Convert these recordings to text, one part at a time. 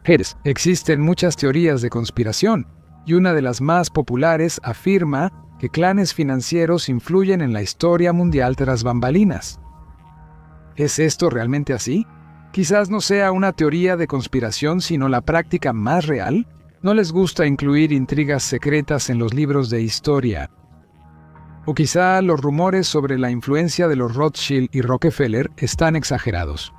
Existen muchas teorías de conspiración, y una de las más populares afirma que clanes financieros influyen en la historia mundial tras bambalinas. ¿Es esto realmente así? Quizás no sea una teoría de conspiración, sino la práctica más real. ¿No les gusta incluir intrigas secretas en los libros de historia? O quizá los rumores sobre la influencia de los Rothschild y Rockefeller están exagerados.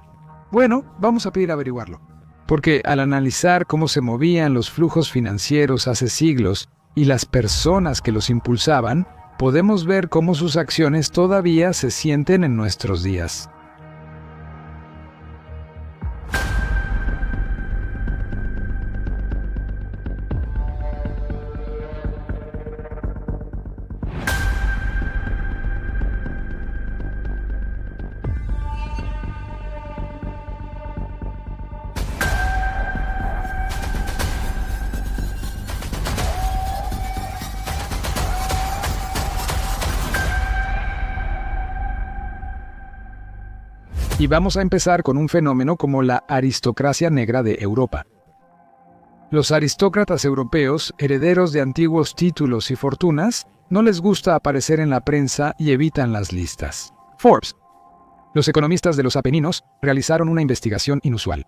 Bueno, vamos a pedir averiguarlo. Porque al analizar cómo se movían los flujos financieros hace siglos y las personas que los impulsaban, podemos ver cómo sus acciones todavía se sienten en nuestros días. Y vamos a empezar con un fenómeno como la aristocracia negra de Europa. Los aristócratas europeos, herederos de antiguos títulos y fortunas, no les gusta aparecer en la prensa y evitan las listas. Forbes. Los economistas de los Apeninos realizaron una investigación inusual.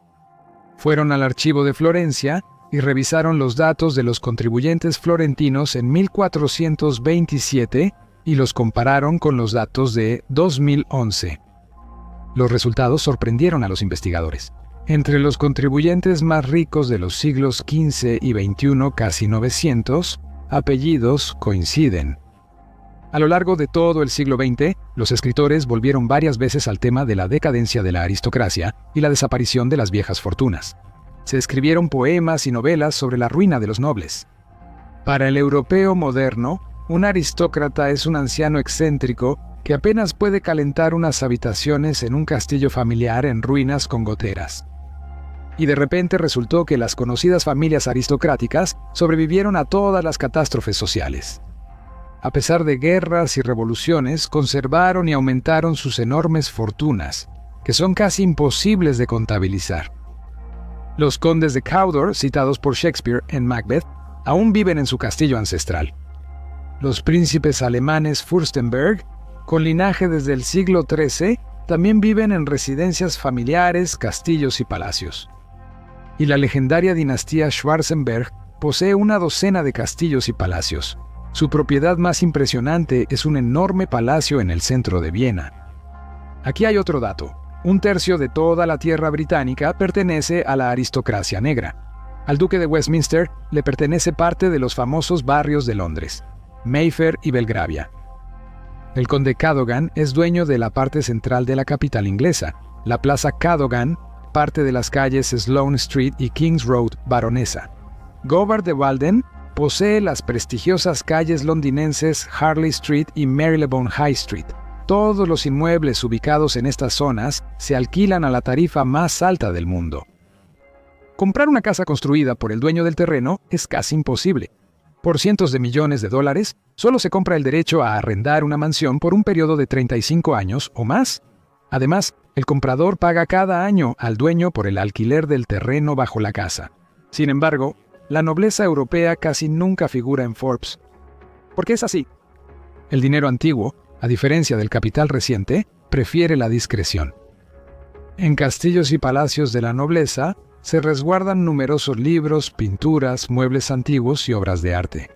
Fueron al archivo de Florencia y revisaron los datos de los contribuyentes florentinos en 1427 y los compararon con los datos de 2011. Los resultados sorprendieron a los investigadores. Entre los contribuyentes más ricos de los siglos XV y XXI, casi 900, apellidos coinciden. A lo largo de todo el siglo XX, los escritores volvieron varias veces al tema de la decadencia de la aristocracia y la desaparición de las viejas fortunas. Se escribieron poemas y novelas sobre la ruina de los nobles. Para el europeo moderno, un aristócrata es un anciano excéntrico que apenas puede calentar unas habitaciones en un castillo familiar en ruinas con goteras. Y de repente resultó que las conocidas familias aristocráticas sobrevivieron a todas las catástrofes sociales. A pesar de guerras y revoluciones, conservaron y aumentaron sus enormes fortunas, que son casi imposibles de contabilizar. Los condes de Cawdor, citados por Shakespeare en Macbeth, aún viven en su castillo ancestral. Los príncipes alemanes Fürstenberg, con linaje desde el siglo XIII, también viven en residencias familiares, castillos y palacios. Y la legendaria dinastía Schwarzenberg posee una docena de castillos y palacios. Su propiedad más impresionante es un enorme palacio en el centro de Viena. Aquí hay otro dato. 1/3 de toda la tierra británica pertenece a la aristocracia negra. Al duque de Westminster le pertenece parte de los famosos barrios de Londres, Mayfair y Belgravia. El conde Cadogan es dueño de la parte central de la capital inglesa, la Plaza Cadogan, parte de las calles Sloane Street y King's Road, Baronesa. Govard de Walden posee las prestigiosas calles londinenses Harley Street y Marylebone High Street. Todos los inmuebles ubicados en estas zonas se alquilan a la tarifa más alta del mundo. Comprar una casa construida por el dueño del terreno es casi imposible. Por cientos de millones de dólares, solo se compra el derecho a arrendar una mansión por un periodo de 35 años o más. Además, el comprador paga cada año al dueño por el alquiler del terreno bajo la casa. Sin embargo, la nobleza europea casi nunca figura en Forbes. ¿Por qué es así? El dinero antiguo, a diferencia del capital reciente, prefiere la discreción. En castillos y palacios de la nobleza, se resguardan numerosos libros, pinturas, muebles antiguos y obras de arte.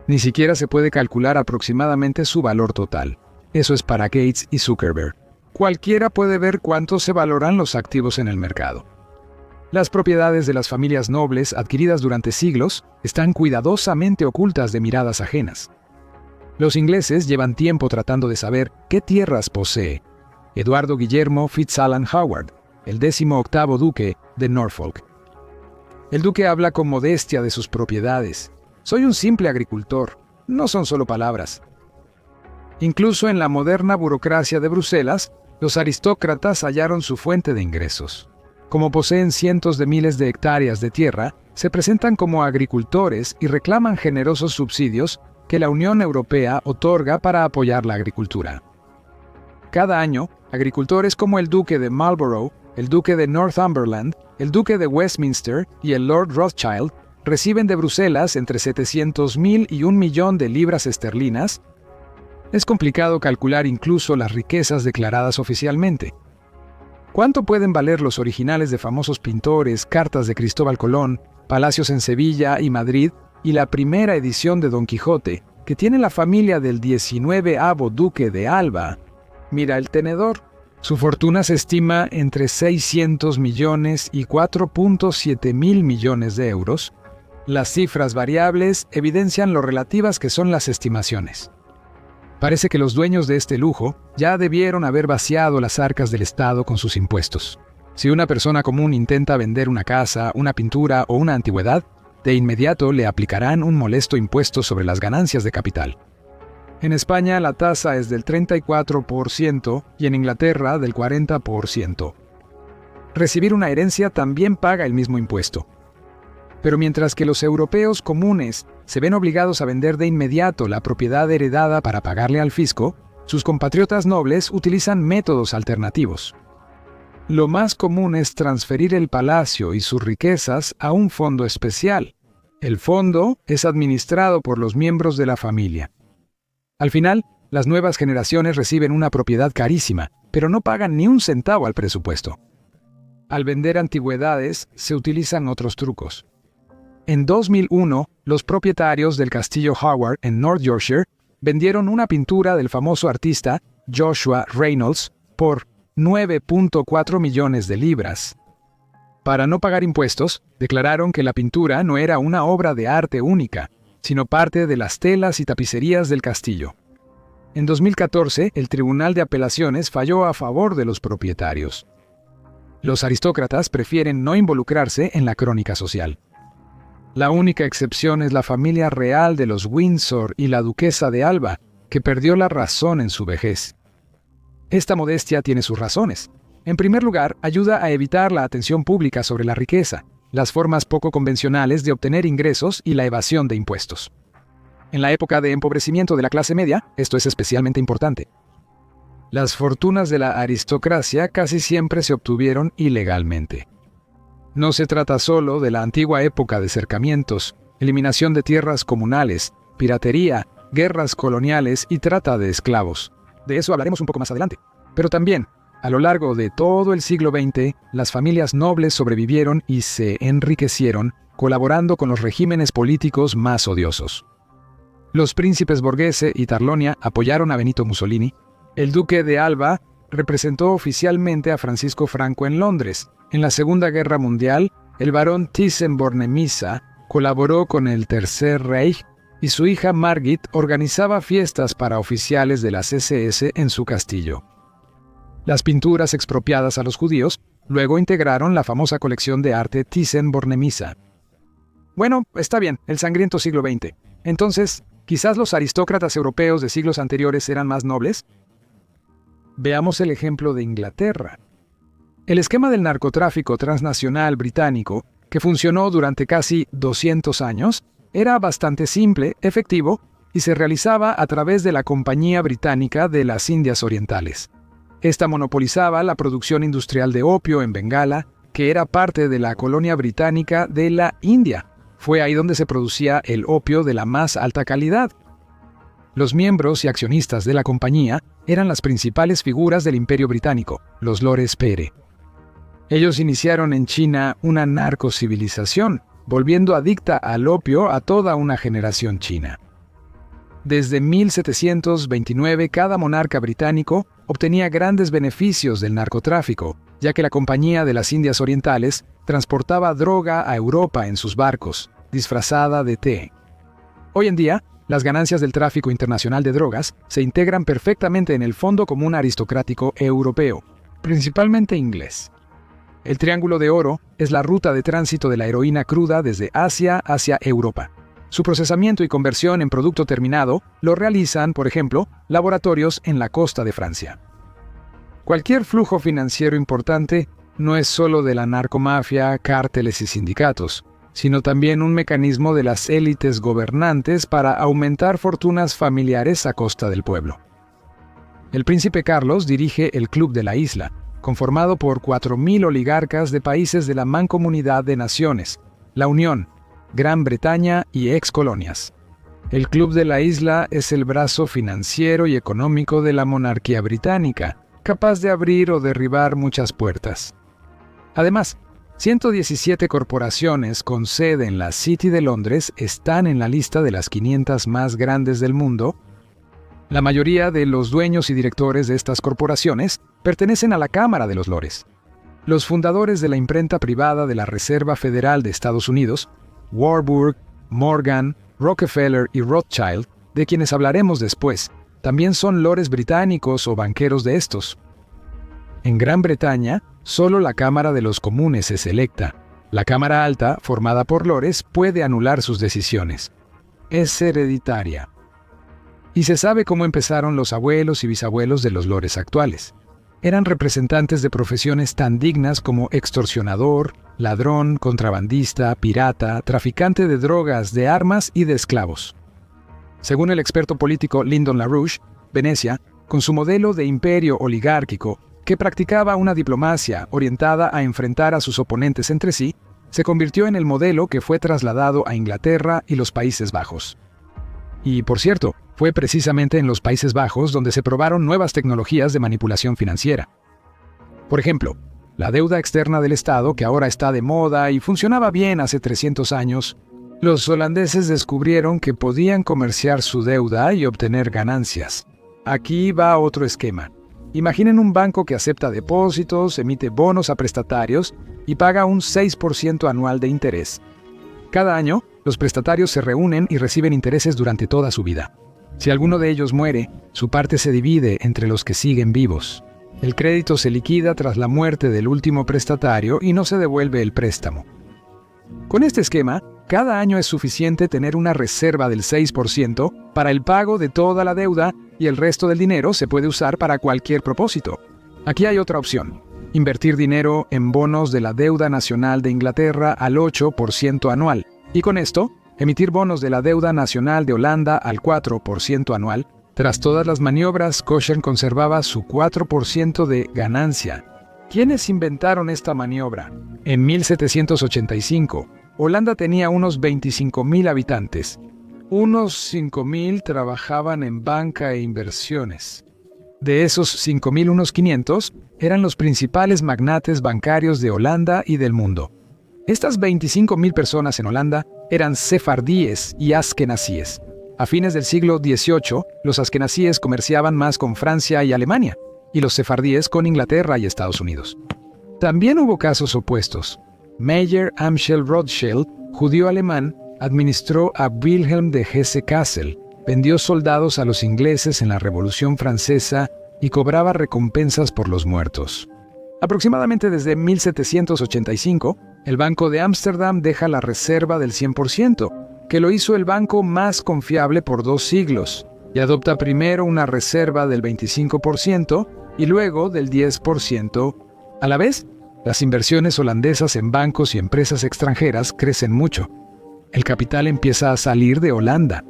Ni siquiera se puede calcular aproximadamente su valor total. Eso es para Gates y Zuckerberg. Cualquiera puede ver cuánto se valoran los activos en el mercado. Las propiedades de las familias nobles adquiridas durante siglos están cuidadosamente ocultas de miradas ajenas. Los ingleses llevan tiempo tratando de saber qué tierras posee Eduardo Guillermo Fitzalan Howard, el 18º duque de Norfolk. El duque habla con modestia de sus propiedades. Soy un simple agricultor. No son solo palabras. Incluso en la moderna burocracia de Bruselas, los aristócratas hallaron su fuente de ingresos. Como poseen cientos de miles de hectáreas de tierra, se presentan como agricultores y reclaman generosos subsidios que la Unión Europea otorga para apoyar la agricultura. Cada año, agricultores como el duque de Marlborough el duque de Northumberland, el duque de Westminster y el Lord Rothschild reciben de Bruselas entre 700.000 y 1.000.000 de libras esterlinas, es complicado calcular incluso las riquezas declaradas oficialmente. ¿Cuánto pueden valer los originales de famosos pintores, cartas de Cristóbal Colón, palacios en Sevilla y Madrid y la primera edición de Don Quijote, que tiene la familia del 19º duque de Alba? Mira el tenedor. Su fortuna se estima entre 600 millones y 4.7 mil millones de euros. Las cifras variables evidencian lo relativas que son las estimaciones. Parece que los dueños de este lujo ya debieron haber vaciado las arcas del Estado con sus impuestos. Si una persona común intenta vender una casa, una pintura o una antigüedad, de inmediato le aplicarán un molesto impuesto sobre las ganancias de capital. En España la tasa es del 34% y en Inglaterra del 40%. Recibir una herencia también paga el mismo impuesto. Pero mientras que los europeos comunes se ven obligados a vender de inmediato la propiedad heredada para pagarle al fisco, sus compatriotas nobles utilizan métodos alternativos. Lo más común es transferir el palacio y sus riquezas a un fondo especial. El fondo es administrado por los miembros de la familia. Al final, las nuevas generaciones reciben una propiedad carísima, pero no pagan ni un centavo al presupuesto. Al vender antigüedades, se utilizan otros trucos. En 2001, los propietarios del castillo Howard en North Yorkshire vendieron una pintura del famoso artista Joshua Reynolds por 9.4 millones de libras. Para no pagar impuestos, declararon que la pintura no era una obra de arte única, sino parte de las telas y tapicerías del castillo. En 2014, el Tribunal de Apelaciones falló a favor de los propietarios. Los aristócratas prefieren no involucrarse en la crónica social. La única excepción es la familia real de los Windsor y la duquesa de Alba, que perdió la razón en su vejez. Esta modestia tiene sus razones. En primer lugar, ayuda a evitar la atención pública sobre la riqueza, las formas poco convencionales de obtener ingresos y la evasión de impuestos. En la época de empobrecimiento de la clase media, esto es especialmente importante. Las fortunas de la aristocracia casi siempre se obtuvieron ilegalmente. No se trata solo de la antigua época de cercamientos, eliminación de tierras comunales, piratería, guerras coloniales y trata de esclavos. De eso hablaremos un poco más adelante. Pero también, a lo largo de todo el siglo XX, las familias nobles sobrevivieron y se enriquecieron, colaborando con los regímenes políticos más odiosos. Los príncipes Borghese y Tarlonia apoyaron a Benito Mussolini. El duque de Alba representó oficialmente a Francisco Franco en Londres. En la Segunda Guerra Mundial, el barón Thyssen-Bornemisza colaboró con el Tercer Reich y su hija Margit organizaba fiestas para oficiales de las SS en su castillo. Las pinturas expropiadas a los judíos luego integraron la famosa colección de arte Thyssen-Bornemisza. Bueno, está bien, el sangriento siglo XX. Entonces, ¿quizás los aristócratas europeos de siglos anteriores eran más nobles? Veamos el ejemplo de Inglaterra. El esquema del narcotráfico transnacional británico, que funcionó durante casi 200 años, era bastante simple, efectivo, y se realizaba a través de la Compañía Británica de las Indias Orientales. Esta monopolizaba la producción industrial de opio en Bengala, que era parte de la colonia británica de la India. Fue ahí donde se producía el opio de la más alta calidad. Los miembros y accionistas de la compañía eran las principales figuras del Imperio Británico, los lores Pere. Ellos iniciaron en China una narcocivilización, volviendo adicta al opio a toda una generación china. Desde 1729, cada monarca británico obtenía grandes beneficios del narcotráfico, ya que la Compañía de las Indias Orientales transportaba droga a Europa en sus barcos, disfrazada de té. Hoy en día, las ganancias del tráfico internacional de drogas se integran perfectamente en el Fondo Común Aristocrático Europeo, principalmente inglés. El Triángulo de Oro es la ruta de tránsito de la heroína cruda desde Asia hacia Europa. Su procesamiento y conversión en producto terminado lo realizan, por ejemplo, laboratorios en la costa de Francia. Cualquier flujo financiero importante no es solo de la narcomafia, cárteles y sindicatos, sino también un mecanismo de las élites gobernantes para aumentar fortunas familiares a costa del pueblo. El príncipe Carlos dirige el Club de la Isla, conformado por 4.000 oligarcas de países de la Mancomunidad de Naciones, la Unión, Gran Bretaña y excolonias. El Club de la Isla es el brazo financiero y económico de la monarquía británica, capaz de abrir o derribar muchas puertas. Además, 117 corporaciones con sede en la City de Londres están en la lista de las 500 más grandes del mundo. La mayoría de los dueños y directores de estas corporaciones pertenecen a la Cámara de los Lores. Los fundadores de la imprenta privada de la Reserva Federal de Estados Unidos, Warburg, Morgan, Rockefeller y Rothschild, de quienes hablaremos después, también son lores británicos o banqueros de estos. En Gran Bretaña, solo la Cámara de los Comunes es electa. La Cámara Alta, formada por lores, puede anular sus decisiones. Es hereditaria. Y se sabe cómo empezaron los abuelos y bisabuelos de los lores actuales. Eran representantes de profesiones tan dignas como extorsionador, ladrón, contrabandista, pirata, traficante de drogas, de armas y de esclavos. Según el experto político Lyndon LaRouche, Venecia, con su modelo de imperio oligárquico, que practicaba una diplomacia orientada a enfrentar a sus oponentes entre sí, se convirtió en el modelo que fue trasladado a Inglaterra y los Países Bajos. Y, por cierto, fue precisamente en los Países Bajos donde se probaron nuevas tecnologías de manipulación financiera. Por ejemplo, la deuda externa del Estado, que ahora está de moda y funcionaba bien hace 300 años, los holandeses descubrieron que podían comerciar su deuda y obtener ganancias. Aquí va otro esquema. Imaginen un banco que acepta depósitos, emite bonos a prestatarios y paga un 6% anual de interés. Cada año, los prestatarios se reúnen y reciben intereses durante toda su vida. Si alguno de ellos muere, su parte se divide entre los que siguen vivos. El crédito se liquida tras la muerte del último prestatario y no se devuelve el préstamo. Con este esquema, cada año es suficiente tener una reserva del 6% para el pago de toda la deuda y el resto del dinero se puede usar para cualquier propósito. Aquí hay otra opción: invertir dinero en bonos de la deuda nacional de Inglaterra al 8% anual, y con esto, emitir bonos de la deuda nacional de Holanda al 4% anual. Tras todas las maniobras, Cochrane conservaba su 4% de ganancia. ¿Quiénes inventaron esta maniobra? En 1785, Holanda tenía unos 25.000 habitantes. Unos 5.000 trabajaban en banca e inversiones. De esos 5.000, unos 500 eran los principales magnates bancarios de Holanda y del mundo. Estas 25.000 personas en Holanda eran sefardíes y askenazíes. A fines del siglo XVIII, los askenazíes comerciaban más con Francia y Alemania, y los sefardíes con Inglaterra y Estados Unidos. También hubo casos opuestos. Mayer Amschel Rothschild, judío alemán, administró a Wilhelm de Hesse-Kassel, vendió soldados a los ingleses en la Revolución Francesa y cobraba recompensas por los muertos. Aproximadamente desde 1785, el Banco de Ámsterdam deja la reserva del 100%, que lo hizo el banco más confiable por 2 siglos, y adopta primero una reserva del 25% y luego del 10%. A la vez, las inversiones holandesas en bancos y empresas extranjeras crecen mucho. El capital empieza a salir de Holanda.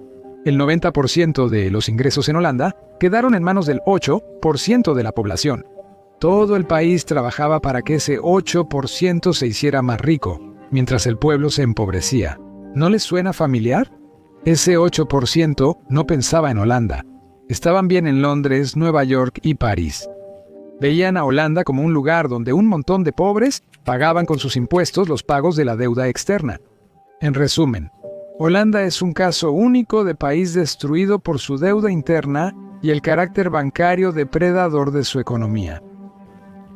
El 90% de los ingresos en Holanda quedaron en manos del 8% de la población. Todo el país trabajaba para que ese 8% se hiciera más rico, mientras el pueblo se empobrecía. ¿No les suena familiar? Ese 8% no pensaba en Holanda. Estaban bien en Londres, Nueva York y París. Veían a Holanda como un lugar donde un montón de pobres pagaban con sus impuestos los pagos de la deuda externa. En resumen, Holanda es un caso único de país destruido por su deuda interna y el carácter bancario depredador de su economía.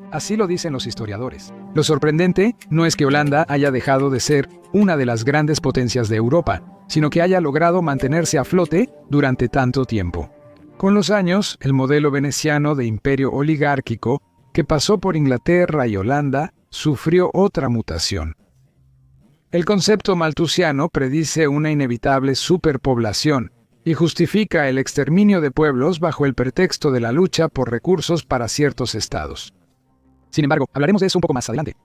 Así lo dicen los historiadores. Lo sorprendente no es que Holanda haya dejado de ser una de las grandes potencias de Europa, sino que haya logrado mantenerse a flote durante tanto tiempo. Con los años, el modelo veneciano de imperio oligárquico, que pasó por Inglaterra y Holanda, sufrió otra mutación. El concepto malthusiano predice una inevitable superpoblación y justifica el exterminio de pueblos bajo el pretexto de la lucha por recursos para ciertos estados. Sin embargo, hablaremos de eso un poco más adelante.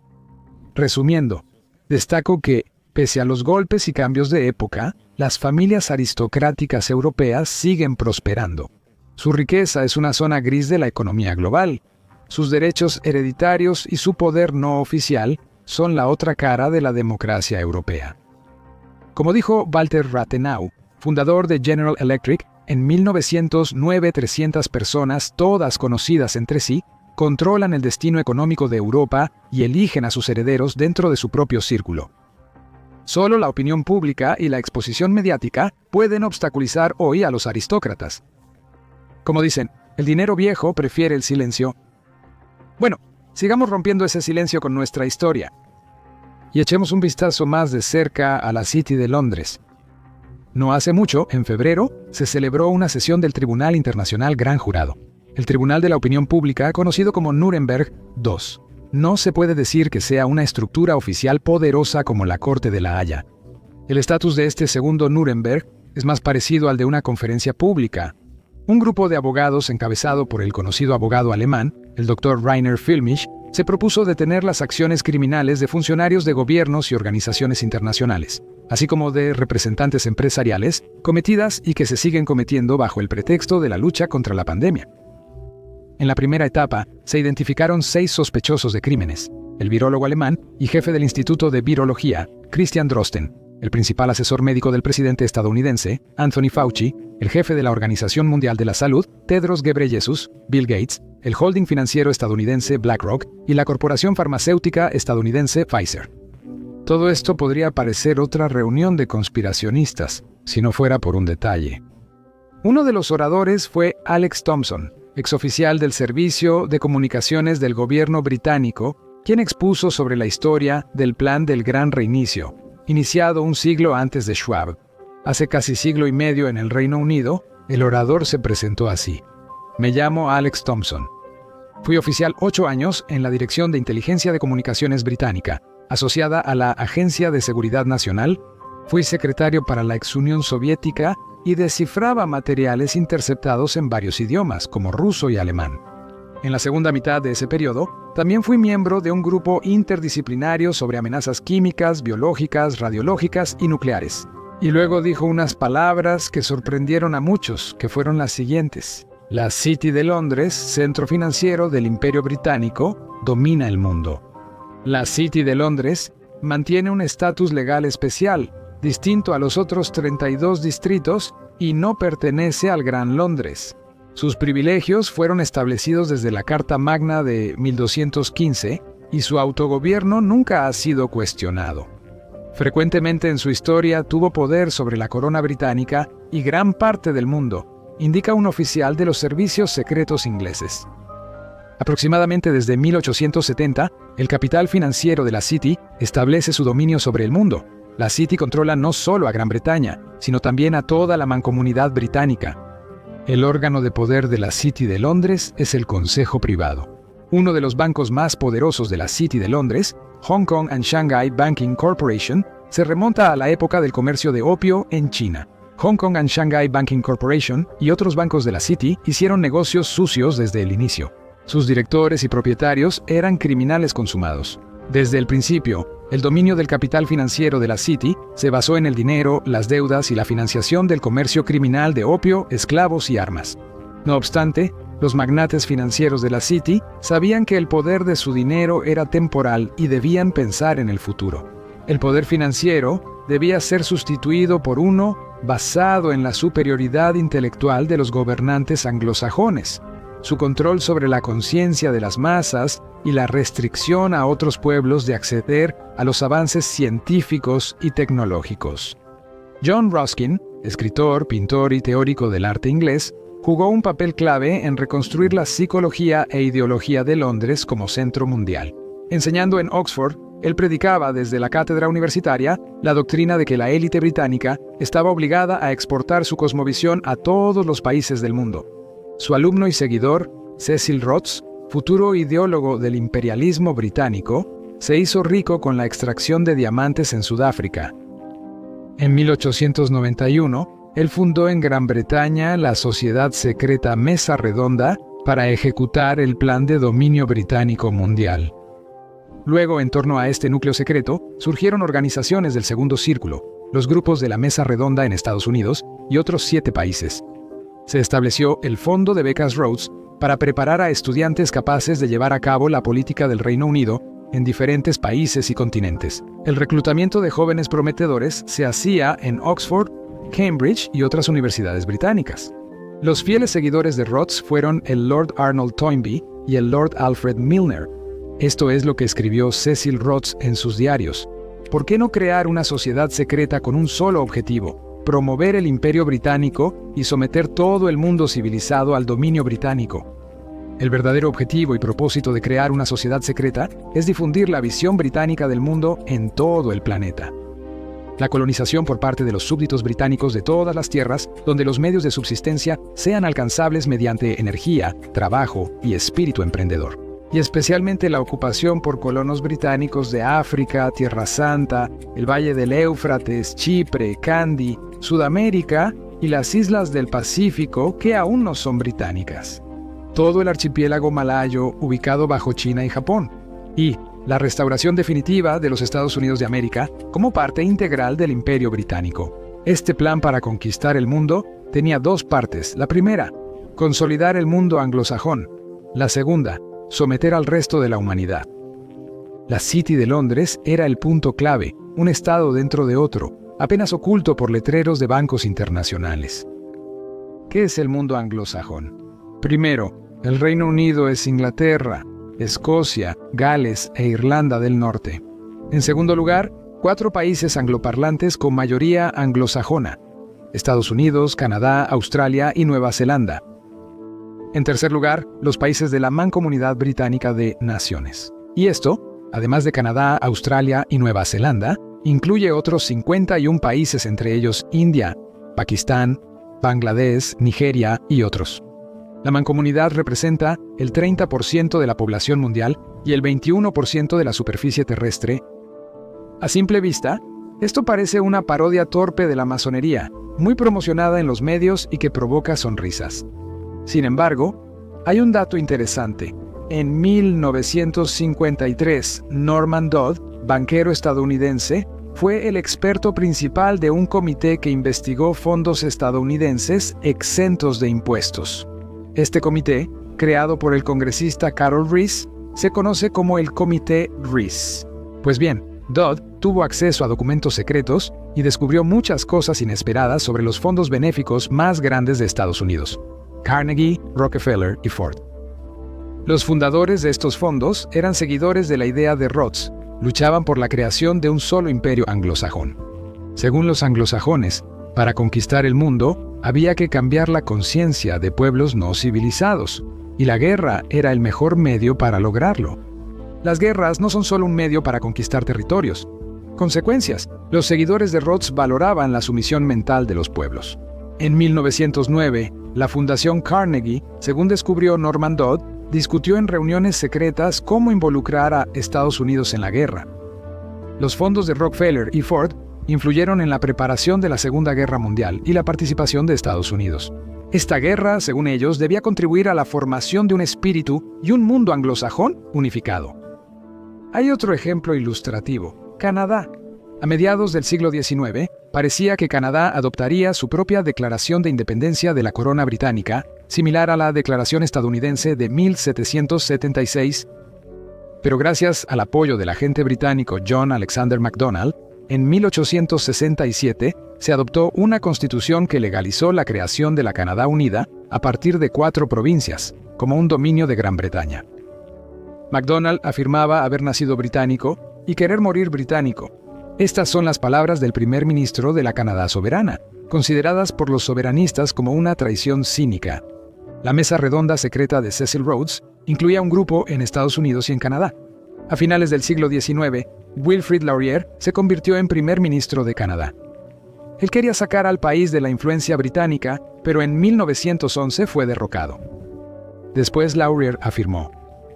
Resumiendo, destaco que, pese a los golpes y cambios de época, las familias aristocráticas europeas siguen prosperando. Su riqueza es una zona gris de la economía global. sus derechos hereditarios y su poder no oficial son la otra cara de la democracia europea. Como dijo Walter Rathenau, fundador de General Electric, en 1909 300 personas, todas conocidas entre sí, controlan el destino económico de Europa y eligen a sus herederos dentro de su propio círculo. Solo la opinión pública y la exposición mediática pueden obstaculizar hoy a los aristócratas. Como dicen, el dinero viejo prefiere el silencio. Bueno, sigamos rompiendo ese silencio con nuestra historia. Y echemos un vistazo más de cerca a la City de Londres. No hace mucho, en febrero, se celebró una sesión del Tribunal Internacional Gran Jurado, el Tribunal de la Opinión Pública, conocido como Nuremberg II. No se puede decir que sea una estructura oficial poderosa como la Corte de la Haya. El estatus de este segundo Nuremberg es más parecido al de una conferencia pública. Un grupo de abogados encabezado por el conocido abogado alemán, el Dr. Rainer Füllmich, se propuso detener las acciones criminales de funcionarios de gobiernos y organizaciones internacionales, así como de representantes empresariales, cometidas y que se siguen cometiendo bajo el pretexto de la lucha contra la pandemia. En la primera etapa, se identificaron 6 sospechosos de crímenes: el virólogo alemán y jefe del Instituto de Virología, Christian Drosten, el principal asesor médico del presidente estadounidense, Anthony Fauci, el jefe de la Organización Mundial de la Salud, Tedros Ghebreyesus, Bill Gates, el holding financiero estadounidense BlackRock y la corporación farmacéutica estadounidense Pfizer. Todo esto podría parecer otra reunión de conspiracionistas, si no fuera por un detalle. Uno de los oradores fue Alex Thompson, exoficial del Servicio de Comunicaciones del gobierno británico, quien expuso sobre la historia del plan del Gran Reinicio, iniciado un siglo antes de Schwab. Hace casi siglo y medio en el Reino Unido, el orador se presentó así: me llamo Alex Thompson. Fui oficial 8 años en la Dirección de Inteligencia de Comunicaciones británica, asociada a la Agencia de Seguridad Nacional. Fui secretario para la ex Unión Soviética y descifraba materiales interceptados en varios idiomas, como ruso y alemán. En la segunda mitad de ese periodo, también fui miembro de un grupo interdisciplinario sobre amenazas químicas, biológicas, radiológicas y nucleares. Y luego dijo unas palabras que sorprendieron a muchos, que fueron las siguientes: la City de Londres, centro financiero del Imperio Británico, domina el mundo. La City de Londres mantiene un estatus legal especial, distinto a los otros 32 distritos, y no pertenece al Gran Londres. Sus privilegios fueron establecidos desde la Carta Magna de 1215 y su autogobierno nunca ha sido cuestionado. Frecuentemente en su historia tuvo poder sobre la corona británica y gran parte del mundo, indica un oficial de los servicios secretos ingleses. Aproximadamente desde 1870, el capital financiero de la City establece su dominio sobre el mundo. La City controla no solo a Gran Bretaña, sino también a toda la mancomunidad británica. El órgano de poder de la City de Londres es el Consejo Privado. Uno de los bancos más poderosos de la City de Londres, Hong Kong and Shanghai Banking Corporation, se remonta a la época del comercio de opio en China. Hong Kong and Shanghai Banking Corporation y otros bancos de la City hicieron negocios sucios desde el inicio. Sus directores y propietarios eran criminales consumados. Desde el principio, el dominio del capital financiero de la City se basó en el dinero, las deudas y la financiación del comercio criminal de opio, esclavos y armas. No obstante, los magnates financieros de la City sabían que el poder de su dinero era temporal y debían pensar en el futuro. El poder financiero debía ser sustituido por uno basado en la superioridad intelectual de los gobernantes anglosajones, su control sobre la conciencia de las masas y la restricción a otros pueblos de acceder a los avances científicos y tecnológicos. John Ruskin, escritor, pintor y teórico del arte inglés, jugó un papel clave en reconstruir la psicología e ideología de Londres como centro mundial. Enseñando en Oxford, él predicaba desde la cátedra universitaria la doctrina de que la élite británica estaba obligada a exportar su cosmovisión a todos los países del mundo. Su alumno y seguidor, Cecil Rhodes, futuro ideólogo del imperialismo británico, se hizo rico con la extracción de diamantes en Sudáfrica. En 1891, él fundó en Gran Bretaña la sociedad secreta Mesa Redonda para ejecutar el plan de dominio británico mundial. Luego, en torno a este núcleo secreto, surgieron organizaciones del Segundo Círculo, los grupos de la Mesa Redonda en Estados Unidos y otros 7 países. Se estableció el Fondo de Becas Rhodes para preparar a estudiantes capaces de llevar a cabo la política del Reino Unido en diferentes países y continentes. El reclutamiento de jóvenes prometedores se hacía en Oxford, Cambridge y otras universidades británicas. Los fieles seguidores de Rhodes fueron el Lord Arnold Toynbee y el Lord Alfred Milner. Esto es lo que escribió Cecil Rhodes en sus diarios. ¿Por qué no crear una sociedad secreta con un solo objetivo? Promover el imperio británico y someter todo el mundo civilizado al dominio británico. El verdadero objetivo y propósito de crear una sociedad secreta es difundir la visión británica del mundo en todo el planeta. La colonización por parte de los súbditos británicos de todas las tierras donde los medios de subsistencia sean alcanzables mediante energía, trabajo y espíritu emprendedor. Y especialmente la ocupación por colonos británicos de África, Tierra Santa, el Valle del Éufrates, Chipre, Kandy, Sudamérica y las islas del Pacífico que aún no son británicas. Todo el archipiélago malayo ubicado bajo China y Japón. Y la restauración definitiva de los Estados Unidos de América como parte integral del Imperio Británico. Este plan para conquistar el mundo tenía dos partes. La primera, consolidar el mundo anglosajón. La segunda, someter al resto de la humanidad. La City de Londres era el punto clave, un estado dentro de otro, apenas oculto por letreros de bancos internacionales. ¿Qué es el mundo anglosajón? Primero, el Reino Unido es Inglaterra, Escocia, Gales e Irlanda del Norte. En segundo lugar, 4 países angloparlantes con mayoría anglosajona: Estados Unidos, Canadá, Australia y Nueva Zelanda. En tercer lugar, los países de la Mancomunidad Británica de Naciones. Y esto, además de Canadá, Australia y Nueva Zelanda, incluye otros 51 países, entre ellos India, Pakistán, Bangladesh, Nigeria y otros. La mancomunidad representa el 30% de la población mundial y el 21% de la superficie terrestre. A simple vista, esto parece una parodia torpe de la masonería, muy promocionada en los medios y que provoca sonrisas. Sin embargo, hay un dato interesante. En 1953, Norman Dodd, banquero estadounidense, fue el experto principal de un comité que investigó fondos estadounidenses exentos de impuestos. Este comité, creado por el congresista Carol Rees, se conoce como el Comité Rees. Pues bien, Dodd tuvo acceso a documentos secretos y descubrió muchas cosas inesperadas sobre los fondos benéficos más grandes de Estados Unidos: Carnegie, Rockefeller y Ford. Los fundadores de estos fondos eran seguidores de la idea de Rhodes, luchaban por la creación de un solo imperio anglosajón. Según los anglosajones, para conquistar el mundo, había que cambiar la conciencia de pueblos no civilizados, y la guerra era el mejor medio para lograrlo. Las guerras no son solo un medio para conquistar territorios. Consecuencias: los seguidores de Rhodes valoraban la sumisión mental de los pueblos. En 1909, la Fundación Carnegie, según descubrió Norman Dodd, discutió en reuniones secretas cómo involucrar a Estados Unidos en la guerra. Los fondos de Rockefeller y Ford influyeron en la preparación de la Segunda Guerra Mundial y la participación de Estados Unidos. Esta guerra, según ellos, debía contribuir a la formación de un espíritu y un mundo anglosajón unificado. Hay otro ejemplo ilustrativo: Canadá. A mediados del siglo XIX, parecía que Canadá adoptaría su propia declaración de independencia de la corona británica, similar a la Declaración estadounidense de 1776. Pero gracias al apoyo del agente británico John Alexander Macdonald, en 1867 se adoptó una constitución que legalizó la creación de la Canadá Unida a partir de 4 provincias, como un dominio de Gran Bretaña. Macdonald afirmaba haber nacido británico y querer morir británico. Estas son las palabras del primer ministro de la Canadá soberana, consideradas por los soberanistas como una traición cínica. La mesa redonda secreta de Cecil Rhodes incluía un grupo en Estados Unidos y en Canadá. A finales del siglo XIX, Wilfrid Laurier se convirtió en primer ministro de Canadá. Él quería sacar al país de la influencia británica, pero en 1911 fue derrocado. Después Laurier afirmó: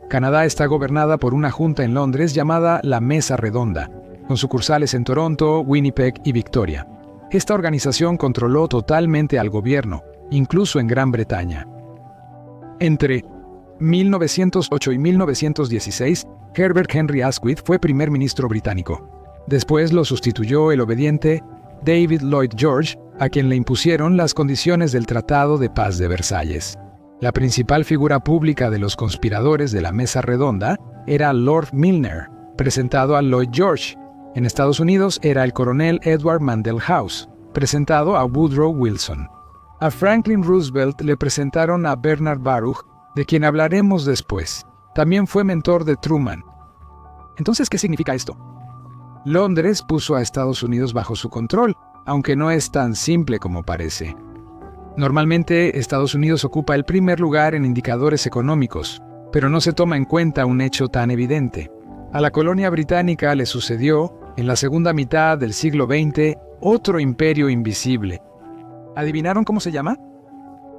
Canadá está gobernada por una junta en Londres llamada la Mesa Redonda, con sucursales en Toronto, Winnipeg y Victoria. Esta organización controló totalmente al gobierno, incluso en Gran Bretaña. Entre 1908 y 1916, Herbert Henry Asquith fue primer ministro británico. Después lo sustituyó el obediente David Lloyd George, a quien le impusieron las condiciones del Tratado de Paz de Versalles. La principal figura pública de los conspiradores de la mesa redonda era Lord Milner, presentado a Lloyd George. En Estados Unidos era el coronel Edward Mandell House, presentado a Woodrow Wilson. A Franklin Roosevelt le presentaron a Bernard Baruch, de quien hablaremos después. También fue mentor de Truman. Entonces, ¿qué significa esto? Londres puso a Estados Unidos bajo su control, aunque no es tan simple como parece. Normalmente, Estados Unidos ocupa el primer lugar en indicadores económicos, pero no se toma en cuenta un hecho tan evidente. A la colonia británica le sucedió, en la segunda mitad del siglo XX, otro imperio invisible. ¿Adivinaron cómo se llama?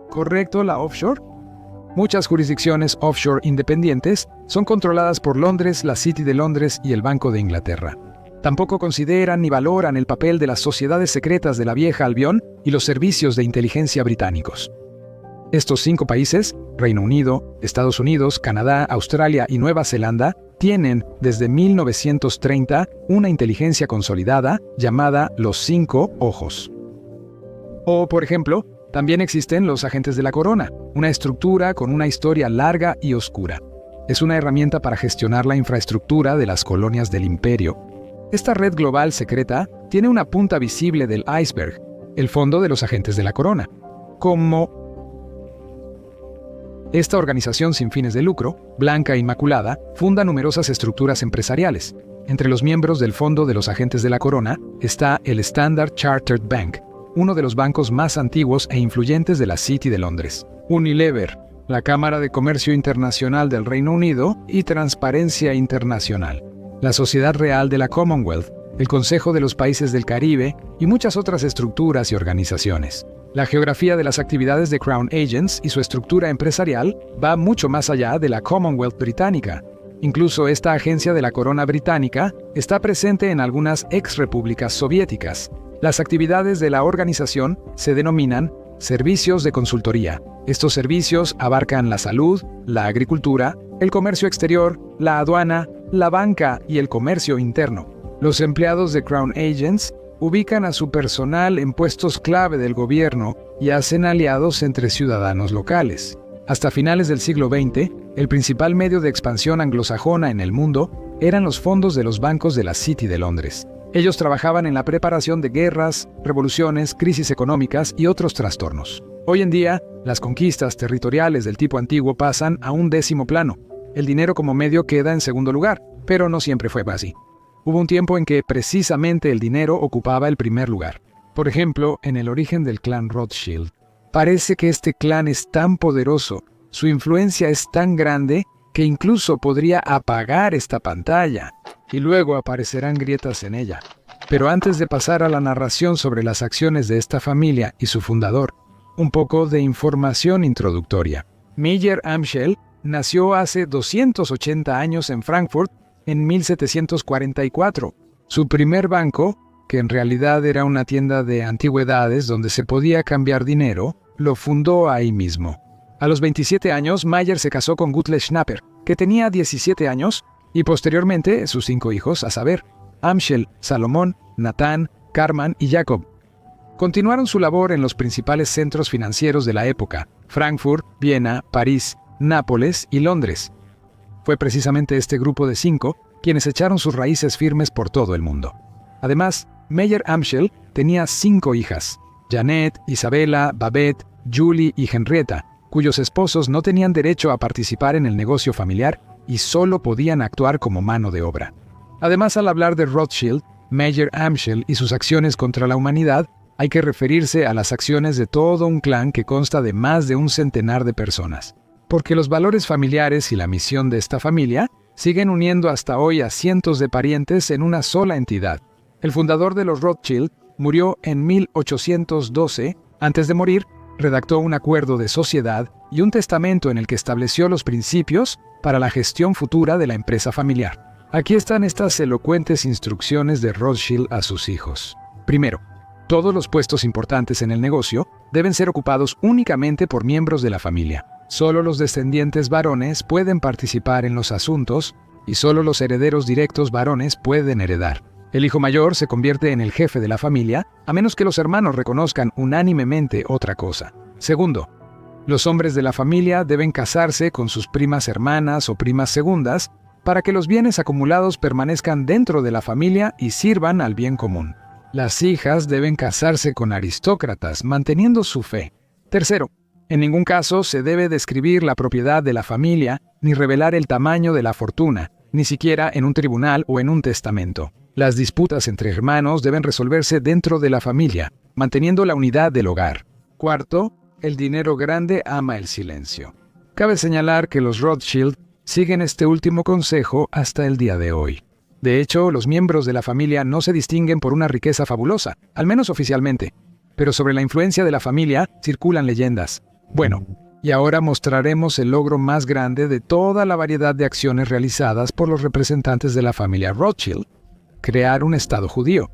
¿Correcto, la offshore? Muchas jurisdicciones offshore independientes son controladas por Londres, la City de Londres y el Banco de Inglaterra. Tampoco consideran ni valoran el papel de las sociedades secretas de la vieja Albión y los servicios de inteligencia británicos. Estos 5 países, Reino Unido, Estados Unidos, Canadá, Australia y Nueva Zelanda, tienen desde 1930 una inteligencia consolidada llamada los 5 ojos. O, por ejemplo, también existen los agentes de la corona, una estructura con una historia larga y oscura. Es una herramienta para gestionar la infraestructura de las colonias del imperio. Esta red global secreta tiene una punta visible del iceberg, el fondo de los agentes de la corona. Esta organización sin fines de lucro, blanca e inmaculada, funda numerosas estructuras empresariales. Entre los miembros del fondo de los agentes de la corona está el Standard Chartered Bank, uno de los bancos más antiguos e influyentes de la City de Londres. Unilever, la Cámara de Comercio Internacional del Reino Unido y Transparencia Internacional, la Sociedad Real de la Commonwealth, el Consejo de los Países del Caribe y muchas otras estructuras y organizaciones. La geografía de las actividades de Crown Agents y su estructura empresarial va mucho más allá de la Commonwealth británica. Incluso esta agencia de la corona británica está presente en algunas ex-repúblicas soviéticas. Las actividades de la organización se denominan servicios de consultoría. Estos servicios abarcan la salud, la agricultura, el comercio exterior, la aduana, la banca y el comercio interno. Los empleados de Crown Agents ubican a su personal en puestos clave del gobierno y hacen aliados entre ciudadanos locales. Hasta finales del siglo XX, el principal medio de expansión anglosajona en el mundo eran los fondos de los bancos de la City de Londres. Ellos trabajaban en la preparación de guerras, revoluciones, crisis económicas y otros trastornos. Hoy en día, las conquistas territoriales del tipo antiguo pasan a un 10º plano. El dinero como medio queda en segundo lugar, pero no siempre fue así. Hubo un tiempo en que precisamente el dinero ocupaba el primer lugar. Por ejemplo, en el origen del clan Rothschild. Parece que este clan es tan poderoso, su influencia es tan grande, que incluso podría apagar esta pantalla, y luego aparecerán grietas en ella. Pero antes de pasar a la narración sobre las acciones de esta familia y su fundador, un poco de información introductoria. Meyer Amschel nació hace 280 años en Frankfurt en 1744. Su primer banco, que en realidad era una tienda de antigüedades donde se podía cambiar dinero, lo fundó ahí mismo. A los 27 años, Meyer se casó con Gutle Schnapper, que tenía 17 años, y posteriormente sus 5 hijos, a saber, Amschel, Salomón, Nathan, Karman y Jacob. Continuaron su labor en los principales centros financieros de la época: Frankfurt, Viena, París, Nápoles y Londres. Fue precisamente este grupo de 5 quienes echaron sus raíces firmes por todo el mundo. Además, Meyer Amschel tenía 5 hijas: Janet, Isabella, Babette, Julie y Henrietta, cuyos esposos no tenían derecho a participar en el negocio familiar y solo podían actuar como mano de obra. Además, al hablar de Rothschild, Meyer Amschel y sus acciones contra la humanidad, hay que referirse a las acciones de todo un clan que consta de más de un centenar de personas. Porque los valores familiares y la misión de esta familia siguen uniendo hasta hoy a cientos de parientes en una sola entidad. El fundador de los Rothschild murió en 1812. Antes de morir, redactó un acuerdo de sociedad y un testamento en el que estableció los principios para la gestión futura de la empresa familiar. Aquí están estas elocuentes instrucciones de Rothschild a sus hijos. Primero, todos los puestos importantes en el negocio deben ser ocupados únicamente por miembros de la familia. Solo los descendientes varones pueden participar en los asuntos y solo los herederos directos varones pueden heredar. El hijo mayor se convierte en el jefe de la familia, a menos que los hermanos reconozcan unánimemente otra cosa. Segundo, Los hombres de la familia deben casarse con sus primas hermanas o primas segundas para que los bienes acumulados permanezcan dentro de la familia y sirvan al bien común. Las hijas deben casarse con aristócratas, manteniendo su fe. Tercero, en ningún caso se debe describir la propiedad de la familia ni revelar el tamaño de la fortuna, ni siquiera en un tribunal o en un testamento. Las disputas entre hermanos deben resolverse dentro de la familia, manteniendo la unidad del hogar. Cuarto, el dinero grande ama el silencio. Cabe señalar que los Rothschild siguen este último consejo hasta el día de hoy. De hecho, los miembros de la familia no se distinguen por una riqueza fabulosa, al menos oficialmente. Pero sobre la influencia de la familia circulan leyendas. Bueno, y ahora mostraremos el logro más grande de toda la variedad de acciones realizadas por los representantes de la familia Rothschild: crear un Estado judío.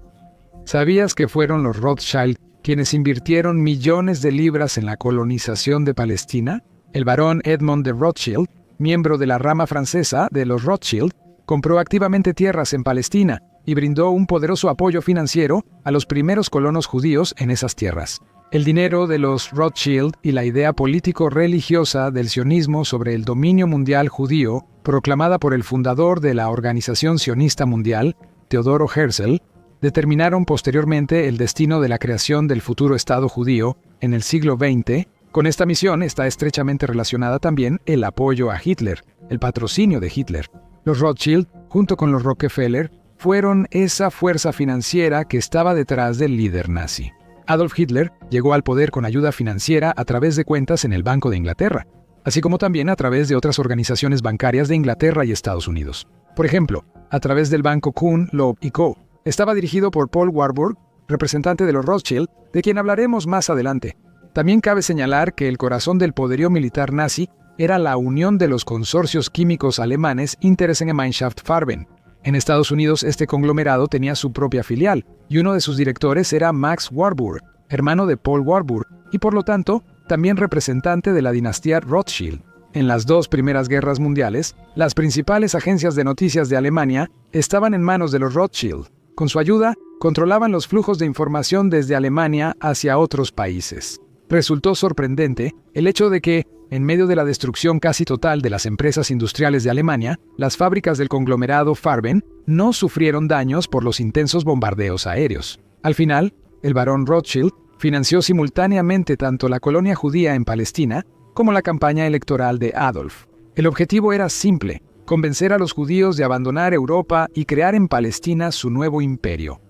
¿Sabías que fueron los Rothschild quienes invirtieron millones de libras en la colonización de Palestina? El barón Edmond de Rothschild, miembro de la rama francesa de los Rothschild, compró activamente tierras en Palestina y brindó un poderoso apoyo financiero a los primeros colonos judíos en esas tierras. El dinero de los Rothschild y la idea político-religiosa del sionismo sobre el dominio mundial judío, proclamada por el fundador de la Organización Sionista Mundial, Teodoro Herzl, determinaron posteriormente el destino de la creación del futuro Estado judío en el siglo XX. Con esta misión está estrechamente relacionada también el apoyo a Hitler, el patrocinio de Hitler. Los Rothschild, junto con los Rockefeller, fueron esa fuerza financiera que estaba detrás del líder nazi. Adolf Hitler llegó al poder con ayuda financiera a través de cuentas en el Banco de Inglaterra, así como también a través de otras organizaciones bancarias de Inglaterra y Estados Unidos. Por ejemplo, a través del banco Kuhn, Loeb y Co. Estaba dirigido por Paul Warburg, representante de los Rothschild, de quien hablaremos más adelante. También cabe señalar que el corazón del poderío militar nazi era la unión de los consorcios químicos alemanes Interessengemeinschaft Farben. En Estados Unidos este conglomerado tenía su propia filial, y uno de sus directores era Max Warburg, hermano de Paul Warburg, y por lo tanto, también representante de la dinastía Rothschild. En las dos primeras guerras mundiales, las principales agencias de noticias de Alemania estaban en manos de los Rothschild. Con su ayuda, controlaban los flujos de información desde Alemania hacia otros países. Resultó sorprendente el hecho de que, en medio de la destrucción casi total de las empresas industriales de Alemania, las fábricas del conglomerado Farben no sufrieron daños por los intensos bombardeos aéreos. Al final, el barón Rothschild financió simultáneamente tanto la colonia judía en Palestina como la campaña electoral de Adolf. El objetivo era simple: convencer a los judíos de abandonar Europa y crear en Palestina su nuevo imperio.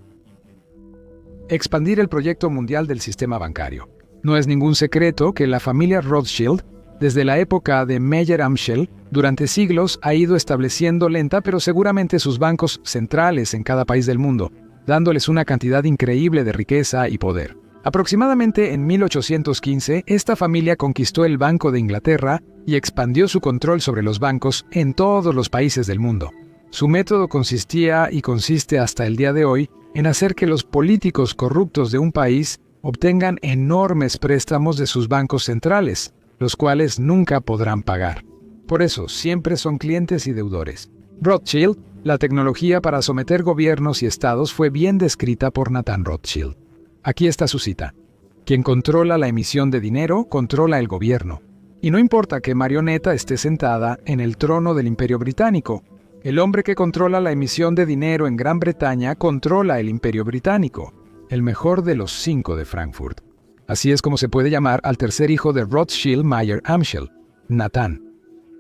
Expandir el proyecto mundial del sistema bancario. No es ningún secreto que la familia Rothschild, desde la época de Mayer-Amschel, durante siglos ha ido estableciendo lenta pero seguramente sus bancos centrales en cada país del mundo, dándoles una cantidad increíble de riqueza y poder. Aproximadamente en 1815, esta familia conquistó el Banco de Inglaterra y expandió su control sobre los bancos en todos los países del mundo. Su método consistía y consiste hasta el día de hoy en hacer que los políticos corruptos de un país obtengan enormes préstamos de sus bancos centrales, los cuales nunca podrán pagar. Por eso, siempre son clientes y deudores. Rothschild, la tecnología para someter gobiernos y estados fue bien descrita por Nathan Rothschild. Aquí está su cita: quien controla la emisión de dinero, controla el gobierno. Y no importa qué marioneta esté sentada en el trono del Imperio Británico, el hombre que controla la emisión de dinero en Gran Bretaña controla el Imperio Británico, el mejor de los 5 de Frankfurt. Así es como se puede llamar al tercer hijo de Rothschild Mayer-Amschel, Nathan.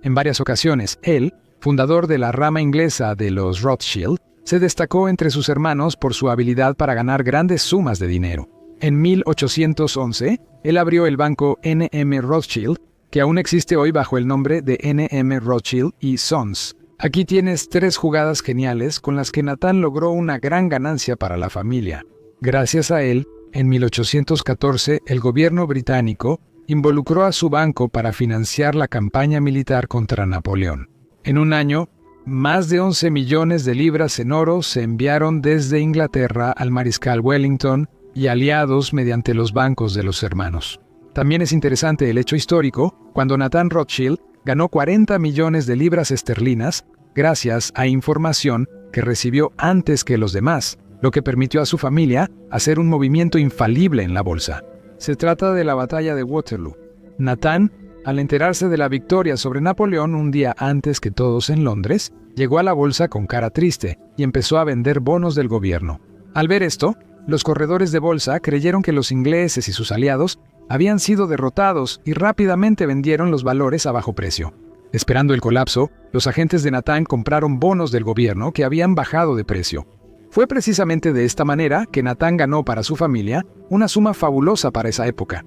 En varias ocasiones, él, fundador de la rama inglesa de los Rothschild, se destacó entre sus hermanos por su habilidad para ganar grandes sumas de dinero. En 1811, él abrió el banco N.M. Rothschild, que aún existe hoy bajo el nombre de N.M. Rothschild y Sons. Aquí tienes 3 jugadas geniales con las que Nathan logró una gran ganancia para la familia. Gracias a él, en 1814, el gobierno británico involucró a su banco para financiar la campaña militar contra Napoleón. En un año, más de 11 millones de libras en oro se enviaron desde Inglaterra al mariscal Wellington y aliados mediante los bancos de los hermanos. También es interesante el hecho histórico cuando Nathan Rothschild ganó 40 millones de libras esterlinas gracias a información que recibió antes que los demás, lo que permitió a su familia hacer un movimiento infalible en la bolsa. Se trata de la batalla de Waterloo. Nathan, al enterarse de la victoria sobre Napoleón un día antes que todos en Londres, llegó a la bolsa con cara triste y empezó a vender bonos del gobierno. Al ver esto, los corredores de bolsa creyeron que los ingleses y sus aliados habían sido derrotados y rápidamente vendieron los valores a bajo precio. Esperando el colapso, los agentes de Nathan compraron bonos del gobierno que habían bajado de precio. Fue precisamente de esta manera que Nathan ganó para su familia una suma fabulosa para esa época: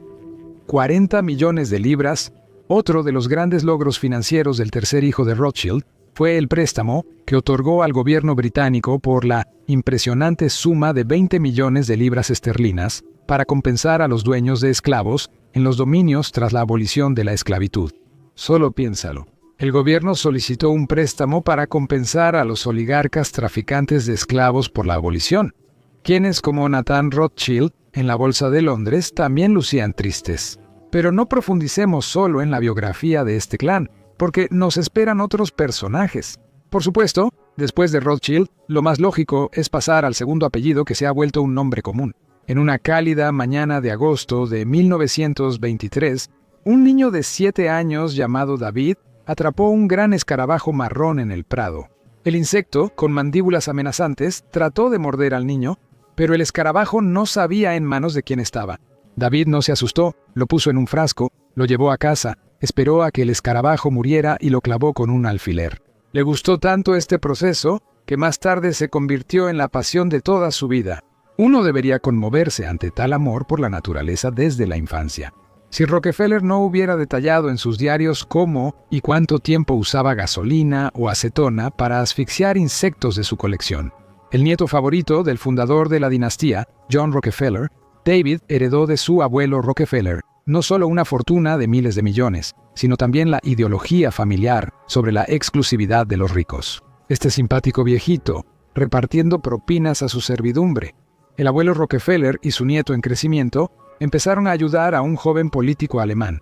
40 millones de libras. Otro de los grandes logros financieros del tercer hijo de Rothschild fue el préstamo que otorgó al gobierno británico por la impresionante suma de 20 millones de libras esterlinas para compensar a los dueños de esclavos en los dominios tras la abolición de la esclavitud. Solo piénsalo. El gobierno solicitó un préstamo para compensar a los oligarcas traficantes de esclavos por la abolición, quienes, como Nathan Rothschild, en la Bolsa de Londres también lucían tristes. Pero no profundicemos solo en la biografía de este clan, porque nos esperan otros personajes. Por supuesto, después de Rothschild, lo más lógico es pasar al segundo apellido que se ha vuelto un nombre común. En una cálida mañana de agosto de 1923, un niño de 7 años llamado David atrapó un gran escarabajo marrón en el prado. El insecto, con mandíbulas amenazantes, trató de morder al niño, pero el escarabajo no sabía en manos de quién estaba. David no se asustó, lo puso en un frasco, lo llevó a casa, esperó a que el escarabajo muriera y lo clavó con un alfiler. Le gustó tanto este proceso que más tarde se convirtió en la pasión de toda su vida. Uno debería conmoverse ante tal amor por la naturaleza desde la infancia. Si Rockefeller no hubiera detallado en sus diarios cómo y cuánto tiempo usaba gasolina o acetona para asfixiar insectos de su colección. El nieto favorito del fundador de la dinastía, John Rockefeller, David heredó de su abuelo Rockefeller no solo una fortuna de miles de millones, sino también la ideología familiar sobre la exclusividad de los ricos. Este simpático viejito, repartiendo propinas a su servidumbre. El abuelo Rockefeller y su nieto en crecimiento empezaron a ayudar a un joven político alemán,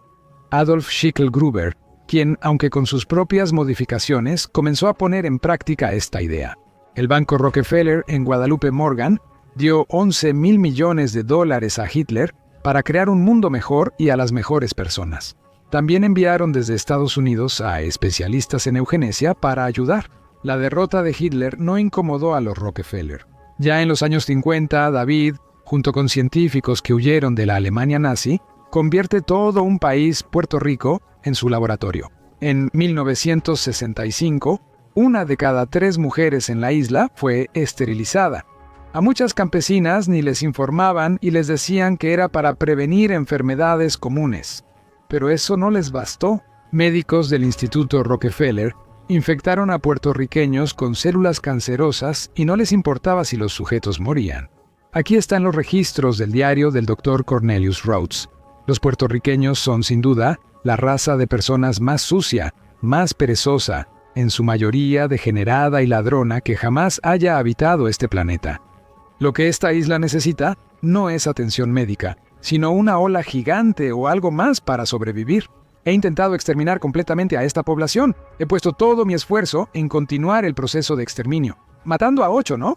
Adolf Schicklgruber, quien, aunque con sus propias modificaciones, comenzó a poner en práctica esta idea. El banco Rockefeller en Guadalupe Morgan dio 11.000 millones de dólares a Hitler para crear un mundo mejor y a las mejores personas. También enviaron desde Estados Unidos a especialistas en eugenesia para ayudar. La derrota de Hitler no incomodó a los Rockefeller. Ya en los años 50, David, junto con científicos que huyeron de la Alemania nazi, convierte todo un país, Puerto Rico, en su laboratorio. En 1965, 1 de cada 3 mujeres en la isla fue esterilizada. A muchas campesinas ni les informaban y les decían que era para prevenir enfermedades comunes. Pero eso no les bastó. Médicos del Instituto Rockefeller infectaron a puertorriqueños con células cancerosas y no les importaba si los sujetos morían. Aquí están los registros del diario del Dr. Cornelius Rhodes. Los puertorriqueños son, sin duda, la raza de personas más sucia, más perezosa, en su mayoría degenerada y ladrona que jamás haya habitado este planeta. Lo que esta isla necesita no es atención médica, sino una ola gigante o algo más para sobrevivir. He intentado exterminar completamente a esta población. He puesto todo mi esfuerzo en continuar el proceso de exterminio. Matando a 8, ¿no?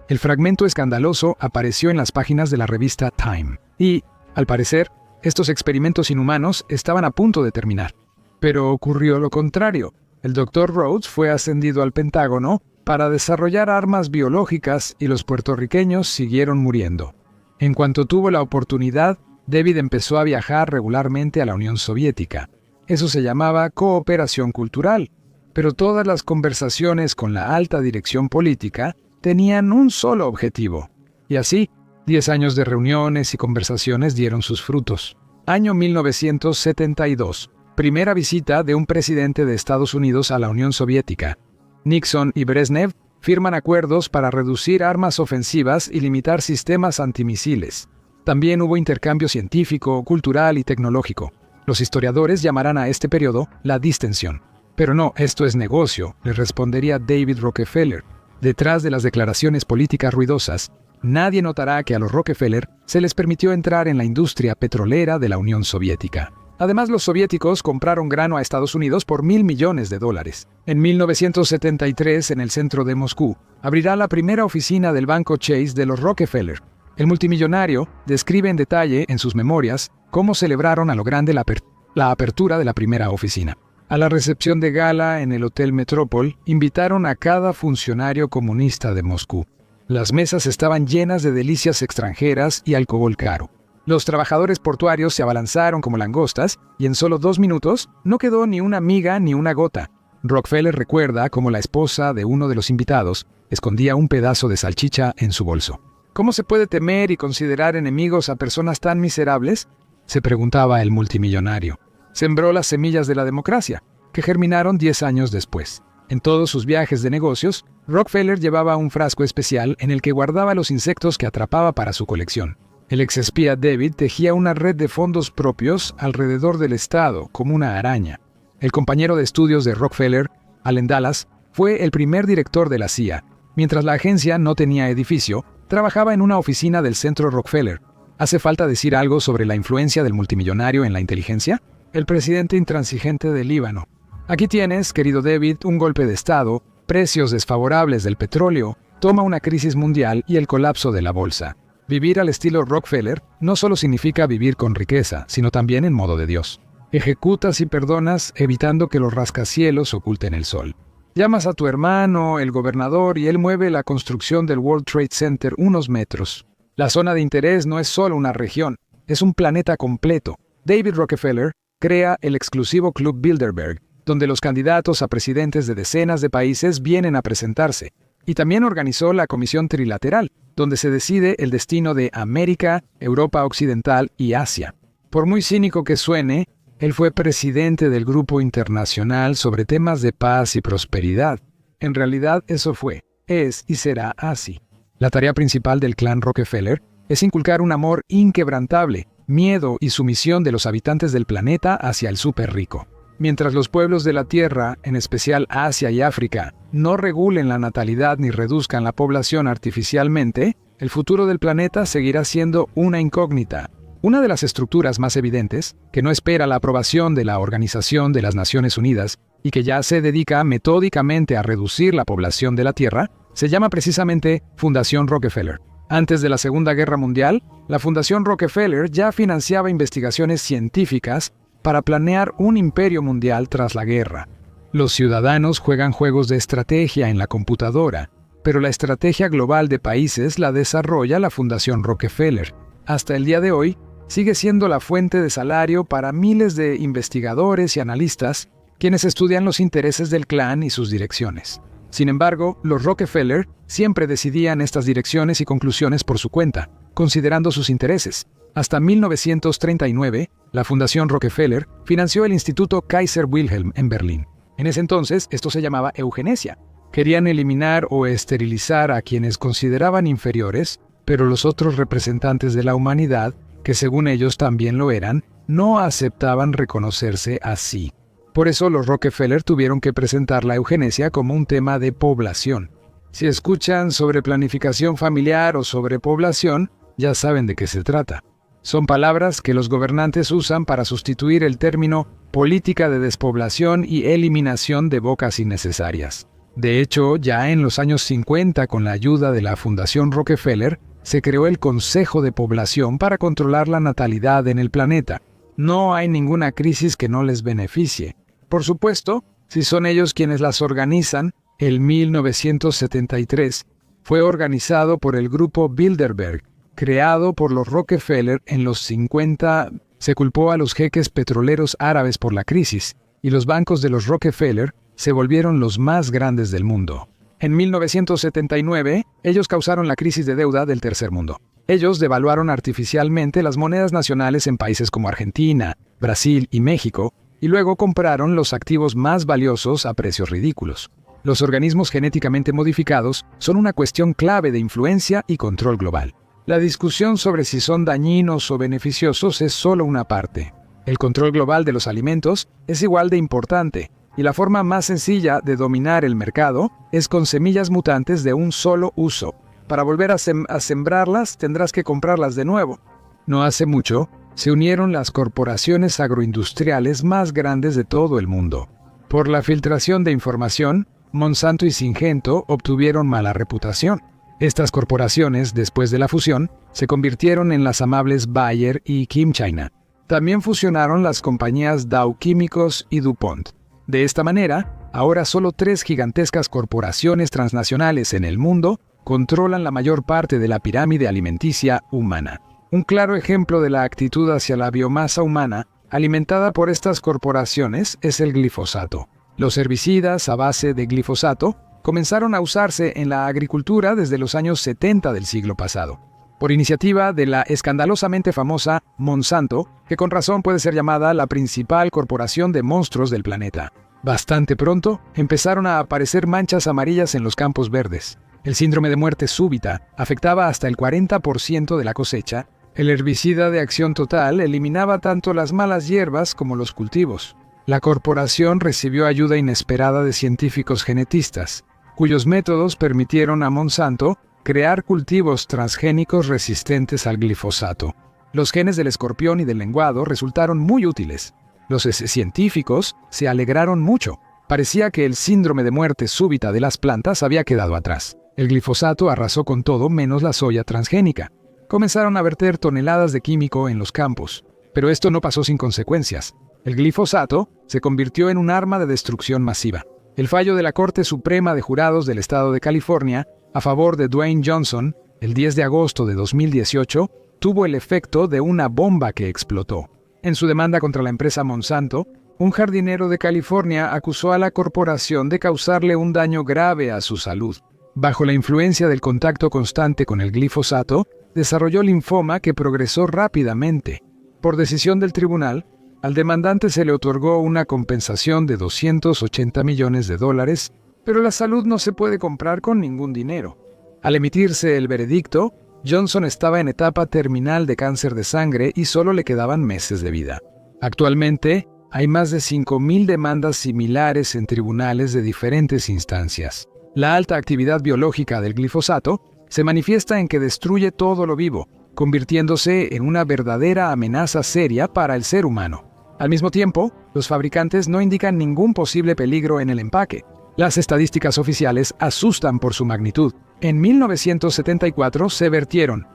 El fragmento escandaloso apareció en las páginas de la revista Time. Y, al parecer, estos experimentos inhumanos estaban a punto de terminar. Pero ocurrió lo contrario. El Dr. Rhodes fue ascendido al Pentágono para desarrollar armas biológicas y los puertorriqueños siguieron muriendo. En cuanto tuvo la oportunidad, David empezó a viajar regularmente a la Unión Soviética. Eso se llamaba cooperación cultural, pero todas las conversaciones con la alta dirección política tenían un solo objetivo. Y así, 10 años de reuniones y conversaciones dieron sus frutos. Año 1972. Primera visita de un presidente de Estados Unidos a la Unión Soviética. Nixon y Brezhnev firman acuerdos para reducir armas ofensivas y limitar sistemas antimisiles. También hubo intercambio científico, cultural y tecnológico. Los historiadores llamarán a este periodo la distensión. Pero no, esto es negocio, le respondería David Rockefeller. Detrás de las declaraciones políticas ruidosas, nadie notará que a los Rockefeller se les permitió entrar en la industria petrolera de la Unión Soviética. Además, los soviéticos compraron grano a Estados Unidos por $1.000 millones. En 1973, en el centro de Moscú, abrirá la primera oficina del banco Chase de los Rockefeller. El multimillonario describe en detalle en sus memorias cómo celebraron a lo grande la apertura de la primera oficina. A la recepción de gala en el Hotel Metropol invitaron a cada funcionario comunista de Moscú. Las mesas estaban llenas de delicias extranjeras y alcohol caro. Los trabajadores portuarios se abalanzaron como langostas y en solo 2 minutos no quedó ni una miga ni una gota. Rockefeller recuerda cómo la esposa de uno de los invitados escondía un pedazo de salchicha en su bolso. ¿Cómo se puede temer y considerar enemigos a personas tan miserables?, se preguntaba el multimillonario. Sembró las semillas de la democracia, que germinaron 10 años después. En todos sus viajes de negocios, Rockefeller llevaba un frasco especial en el que guardaba los insectos que atrapaba para su colección. El exespía David tejía una red de fondos propios alrededor del Estado, como una araña. El compañero de estudios de Rockefeller, Allen Dulles, fue el primer director de la CIA. Mientras la agencia no tenía edificio, trabajaba en una oficina del Centro Rockefeller. ¿Hace falta decir algo sobre la influencia del multimillonario en la inteligencia? El presidente intransigente de Líbano. Aquí tienes, querido David, un golpe de Estado, precios desfavorables del petróleo, toma una crisis mundial y el colapso de la bolsa. Vivir al estilo Rockefeller no solo significa vivir con riqueza, sino también en modo de Dios. Ejecutas y perdonas evitando que los rascacielos oculten el sol. Llamas a tu hermano, el gobernador, y él mueve la construcción del World Trade Center unos metros. La zona de interés no es solo una región, es un planeta completo. David Rockefeller crea el exclusivo Club Bilderberg, donde los candidatos a presidentes de decenas de países vienen a presentarse. Y también organizó la Comisión Trilateral, donde se decide el destino de América, Europa Occidental y Asia. Por muy cínico que suene, él fue presidente del Grupo Internacional sobre temas de paz y prosperidad. En realidad eso fue, es y será así. La tarea principal del clan Rockefeller es inculcar un amor inquebrantable, miedo y sumisión de los habitantes del planeta hacia el superrico. Mientras los pueblos de la Tierra, en especial Asia y África, no regulen la natalidad ni reduzcan la población artificialmente, el futuro del planeta seguirá siendo una incógnita. Una de las estructuras más evidentes, que no espera la aprobación de la Organización de las Naciones Unidas y que ya se dedica metódicamente a reducir la población de la Tierra, se llama precisamente Fundación Rockefeller. Antes de la Segunda Guerra Mundial, la Fundación Rockefeller ya financiaba investigaciones científicas para planear un imperio mundial tras la guerra. Los ciudadanos juegan juegos de estrategia en la computadora, pero la estrategia global de países la desarrolla la Fundación Rockefeller. Hasta el día de hoy, sigue siendo la fuente de salario para miles de investigadores y analistas quienes estudian los intereses del clan y sus direcciones. Sin embargo, los Rockefeller siempre decidían estas direcciones y conclusiones por su cuenta, considerando sus intereses. Hasta 1939, la Fundación Rockefeller financió el Instituto Kaiser Wilhelm en Berlín. En ese entonces, esto se llamaba eugenesia. Querían eliminar o esterilizar a quienes consideraban inferiores, pero los otros representantes de la humanidad, que según ellos también lo eran, no aceptaban reconocerse así. Por eso los Rockefeller tuvieron que presentar la eugenesia como un tema de población. Si escuchan sobre planificación familiar o sobrepoblación, ya saben de qué se trata. Son palabras que los gobernantes usan para sustituir el término política de despoblación y eliminación de bocas innecesarias. De hecho, ya en los años 50, con la ayuda de la Fundación Rockefeller, se creó el Consejo de Población para controlar la natalidad en el planeta. No hay ninguna crisis que no les beneficie. Por supuesto, si son ellos quienes las organizan, el 1973 fue organizado por el Grupo Bilderberg, creado por los Rockefeller en los 50. Se culpó a los jeques petroleros árabes por la crisis, y los bancos de los Rockefeller se volvieron los más grandes del mundo. En 1979, ellos causaron la crisis de deuda del tercer mundo. Ellos devaluaron artificialmente las monedas nacionales en países como Argentina, Brasil y México, y luego compraron los activos más valiosos a precios ridículos. Los organismos genéticamente modificados son una cuestión clave de influencia y control global. La discusión sobre si son dañinos o beneficiosos es solo una parte. El control global de los alimentos es igual de importante, y la forma más sencilla de dominar el mercado es con semillas mutantes de un solo uso. Para volver a sembrarlas, tendrás que comprarlas de nuevo. No hace mucho, se unieron las corporaciones agroindustriales más grandes de todo el mundo. Por la filtración de información, Monsanto y Syngenta obtuvieron mala reputación. Estas corporaciones, después de la fusión, se convirtieron en las amables Bayer y Kim China. También fusionaron las compañías Dow Químicos y DuPont. De esta manera, ahora solo 3 gigantescas corporaciones transnacionales en el mundo controlan la mayor parte de la pirámide alimenticia humana. Un claro ejemplo de la actitud hacia la biomasa humana alimentada por estas corporaciones es el glifosato. Los herbicidas a base de glifosato comenzaron a usarse en la agricultura desde los años 70 del siglo pasado, por iniciativa de la escandalosamente famosa Monsanto, que con razón puede ser llamada la principal corporación de monstruos del planeta. Bastante pronto empezaron a aparecer manchas amarillas en los campos verdes. El síndrome de muerte súbita afectaba hasta el 40% de la cosecha. El herbicida de acción total eliminaba tanto las malas hierbas como los cultivos. La corporación recibió ayuda inesperada de científicos genetistas, cuyos métodos permitieron a Monsanto crear cultivos transgénicos resistentes al glifosato. Los genes del escorpión y del lenguado resultaron muy útiles. Los científicos se alegraron mucho. Parecía que el síndrome de muerte súbita de las plantas había quedado atrás. El glifosato arrasó con todo menos la soya transgénica. Comenzaron a verter toneladas de químico en los campos. Pero esto no pasó sin consecuencias. El glifosato se convirtió en un arma de destrucción masiva. El fallo de la Corte Suprema de Jurados del Estado de California a favor de Dwayne Johnson, el 10 de agosto de 2018, tuvo el efecto de una bomba que explotó. En su demanda contra la empresa Monsanto, un jardinero de California acusó a la corporación de causarle un daño grave a su salud. Bajo la influencia del contacto constante con el glifosato, desarrolló linfoma que progresó rápidamente. Por decisión del tribunal, al demandante se le otorgó una compensación de $280 millones, pero la salud no se puede comprar con ningún dinero. Al emitirse el veredicto, Johnson estaba en etapa terminal de cáncer de sangre y solo le quedaban meses de vida. Actualmente, hay más de 5.000 demandas similares en tribunales de diferentes instancias. La alta actividad biológica del glifosato se manifiesta en que destruye todo lo vivo, convirtiéndose en una verdadera amenaza seria para el ser humano. Al mismo tiempo, los fabricantes no indican ningún posible peligro en el empaque. Las estadísticas oficiales asustan por su magnitud. En 1974 se vertieron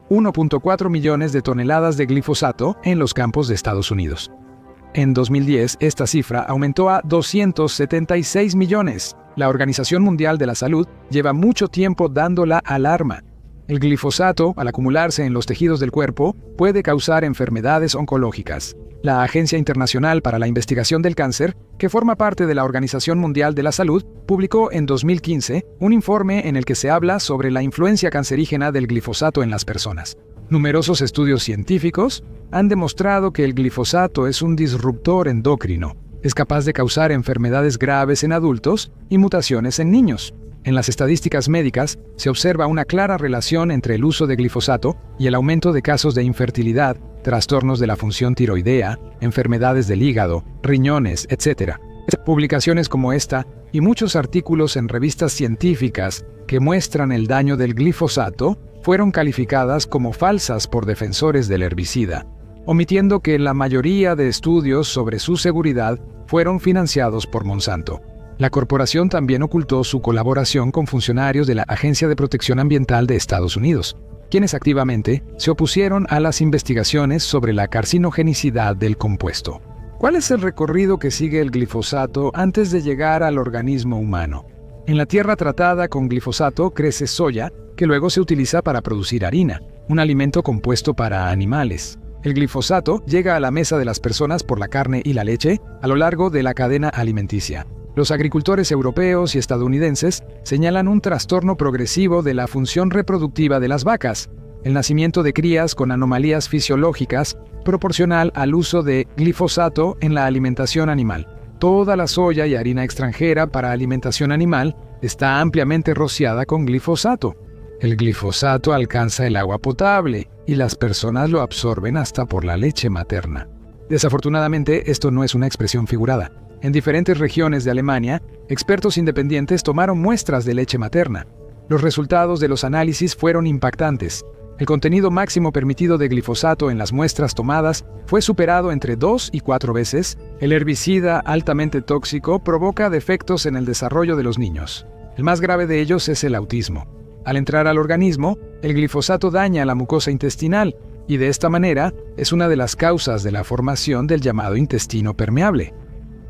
1.4 millones de toneladas de glifosato en los campos de Estados Unidos. En 2010, esta cifra aumentó a 276 millones. La Organización Mundial de la Salud lleva mucho tiempo dando la alarma. El glifosato, al acumularse en los tejidos del cuerpo, puede causar enfermedades oncológicas. La Agencia Internacional para la Investigación del Cáncer, que forma parte de la Organización Mundial de la Salud, publicó en 2015 un informe en el que se habla sobre la influencia cancerígena del glifosato en las personas. Numerosos estudios científicos han demostrado que el glifosato es un disruptor endocrino. Es capaz de causar enfermedades graves en adultos y mutaciones en niños. En las estadísticas médicas se observa una clara relación entre el uso de glifosato y el aumento de casos de infertilidad, trastornos de la función tiroidea, enfermedades del hígado, riñones, etc. Publicaciones como esta y muchos artículos en revistas científicas que muestran el daño del glifosato fueron calificadas como falsas por defensores del herbicida, omitiendo que la mayoría de estudios sobre su seguridad fueron financiados por Monsanto. La corporación también ocultó su colaboración con funcionarios de la Agencia de Protección Ambiental de Estados Unidos, quienes activamente se opusieron a las investigaciones sobre la carcinogenicidad del compuesto. ¿Cuál es el recorrido que sigue el glifosato antes de llegar al organismo humano? En la tierra tratada con glifosato crece soya, que luego se utiliza para producir harina, un alimento compuesto para animales. El glifosato llega a la mesa de las personas por la carne y la leche a lo largo de la cadena alimenticia. Los agricultores europeos y estadounidenses señalan un trastorno progresivo de la función reproductiva de las vacas, el nacimiento de crías con anomalías fisiológicas proporcional al uso de glifosato en la alimentación animal. Toda la soya y harina extranjera para alimentación animal está ampliamente rociada con glifosato. El glifosato alcanza el agua potable y las personas lo absorben hasta por la leche materna. Desafortunadamente, esto no es una expresión figurada. En diferentes regiones de Alemania, expertos independientes tomaron muestras de leche materna. Los resultados de los análisis fueron impactantes. El contenido máximo permitido de glifosato en las muestras tomadas fue superado entre 2 y 4 veces. El herbicida altamente tóxico provoca defectos en el desarrollo de los niños. El más grave de ellos es el autismo. Al entrar al organismo, el glifosato daña la mucosa intestinal y de esta manera es una de las causas de la formación del llamado intestino permeable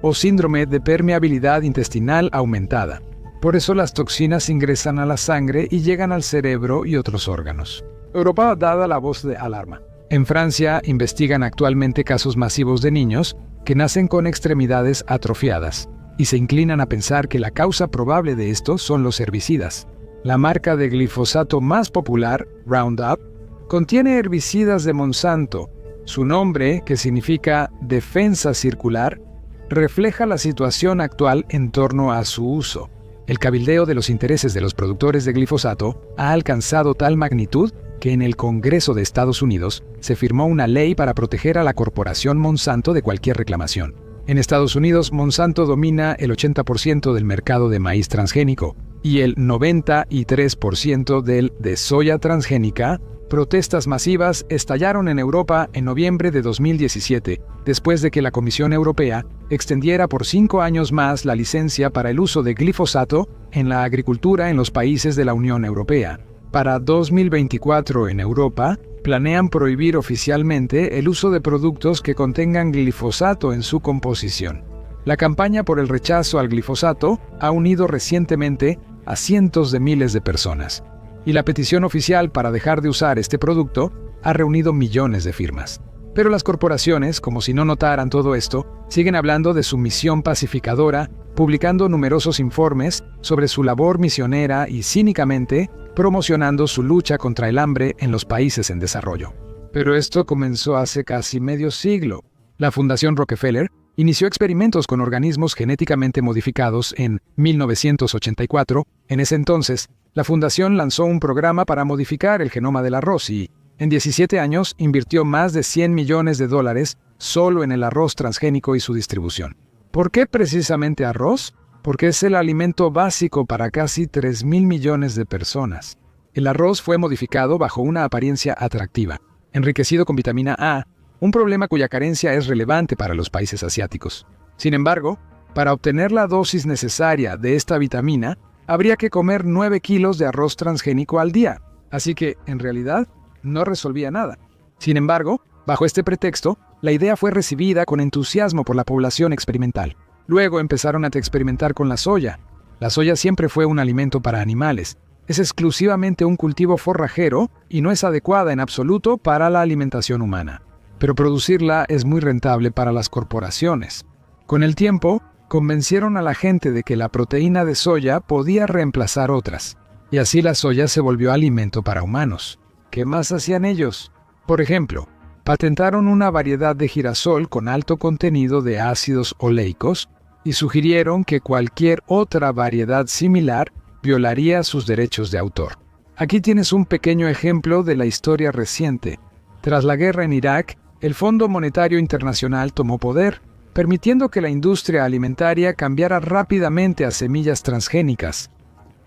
o síndrome de permeabilidad intestinal aumentada. Por eso las toxinas ingresan a la sangre y llegan al cerebro y otros órganos. Europa da la voz de alarma. En Francia investigan actualmente casos masivos de niños que nacen con extremidades atrofiadas y se inclinan a pensar que la causa probable de esto son los herbicidas. La marca de glifosato más popular, Roundup, contiene herbicidas de Monsanto. Su nombre, que significa defensa circular, refleja la situación actual en torno a su uso. El cabildeo de los intereses de los productores de glifosato ha alcanzado tal magnitud que en el Congreso de Estados Unidos se firmó una ley para proteger a la corporación Monsanto de cualquier reclamación. En Estados Unidos, Monsanto domina el 80% del mercado de maíz transgénico y el 93% del de soya transgénica. Protestas masivas estallaron en Europa en noviembre de 2017, después de que la Comisión Europea extendiera por 5 años más la licencia para el uso de glifosato en la agricultura en los países de la Unión Europea. Para 2024 en Europa, planean prohibir oficialmente el uso de productos que contengan glifosato en su composición. La campaña por el rechazo al glifosato ha unido recientemente a cientos de miles de personas, y la petición oficial para dejar de usar este producto ha reunido millones de firmas. Pero las corporaciones, como si no notaran todo esto, siguen hablando de su misión pacificadora, publicando numerosos informes sobre su labor misionera y cínicamente promocionando su lucha contra el hambre en los países en desarrollo. Pero esto comenzó hace casi medio siglo. La Fundación Rockefeller inició experimentos con organismos genéticamente modificados en 1984. En ese entonces, la fundación lanzó un programa para modificar el genoma del arroz y, en 17 años, invirtió más de $100 millones solo en el arroz transgénico y su distribución. ¿Por qué precisamente arroz? Porque es el alimento básico para casi 3.000 millones de personas. El arroz fue modificado bajo una apariencia atractiva, enriquecido con vitamina A, un problema cuya carencia es relevante para los países asiáticos. Sin embargo, para obtener la dosis necesaria de esta vitamina, habría que comer 9 kilos de arroz transgénico al día, así que, en realidad, no resolvía nada. Sin embargo, bajo este pretexto, la idea fue recibida con entusiasmo por la población experimental. Luego empezaron a experimentar con la soya. La soya siempre fue un alimento para animales. Es exclusivamente un cultivo forrajero y no es adecuada en absoluto para la alimentación humana. Pero producirla es muy rentable para las corporaciones. Con el tiempo, convencieron a la gente de que la proteína de soya podía reemplazar otras. Y así la soya se volvió alimento para humanos. ¿Qué más hacían ellos? Por ejemplo, patentaron una variedad de girasol con alto contenido de ácidos oleicos y sugirieron que cualquier otra variedad similar violaría sus derechos de autor. Aquí tienes un pequeño ejemplo de la historia reciente. Tras la guerra en Irak, el Fondo Monetario Internacional tomó poder, permitiendo que la industria alimentaria cambiara rápidamente a semillas transgénicas.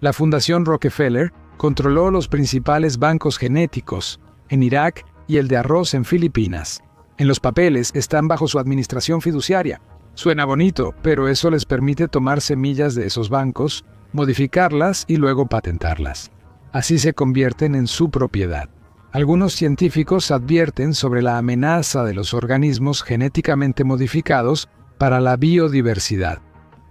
La Fundación Rockefeller controló los principales bancos genéticos en Irak y el de arroz en Filipinas. En los papeles están bajo su administración fiduciaria. Suena bonito, pero eso les permite tomar semillas de esos bancos, modificarlas y luego patentarlas. Así se convierten en su propiedad. Algunos científicos advierten sobre la amenaza de los organismos genéticamente modificados para la biodiversidad.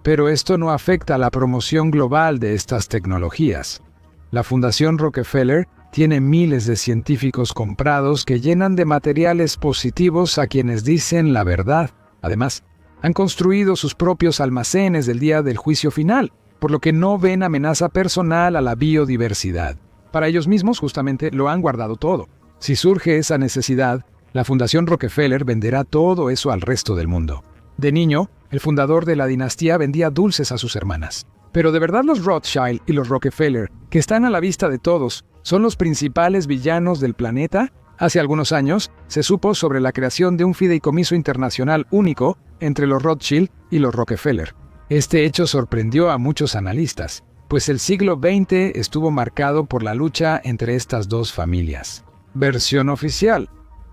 Pero esto no afecta a la promoción global de estas tecnologías. La Fundación Rockefeller tiene miles de científicos comprados que llenan de materiales positivos a quienes dicen la verdad. Además, han construido sus propios almacenes del día del juicio final, por lo que no ven amenaza personal a la biodiversidad. Para ellos mismos, justamente, lo han guardado todo. Si surge esa necesidad, la Fundación Rockefeller venderá todo eso al resto del mundo. De niño, el fundador de la dinastía vendía dulces a sus hermanas. Pero de verdad los Rothschild y los Rockefeller, que están a la vista de todos, ¿son los principales villanos del planeta? Hace algunos años, se supo sobre la creación de un fideicomiso internacional único entre los Rothschild y los Rockefeller. Este hecho sorprendió a muchos analistas, pues el siglo XX estuvo marcado por la lucha entre estas dos familias. Versión oficial: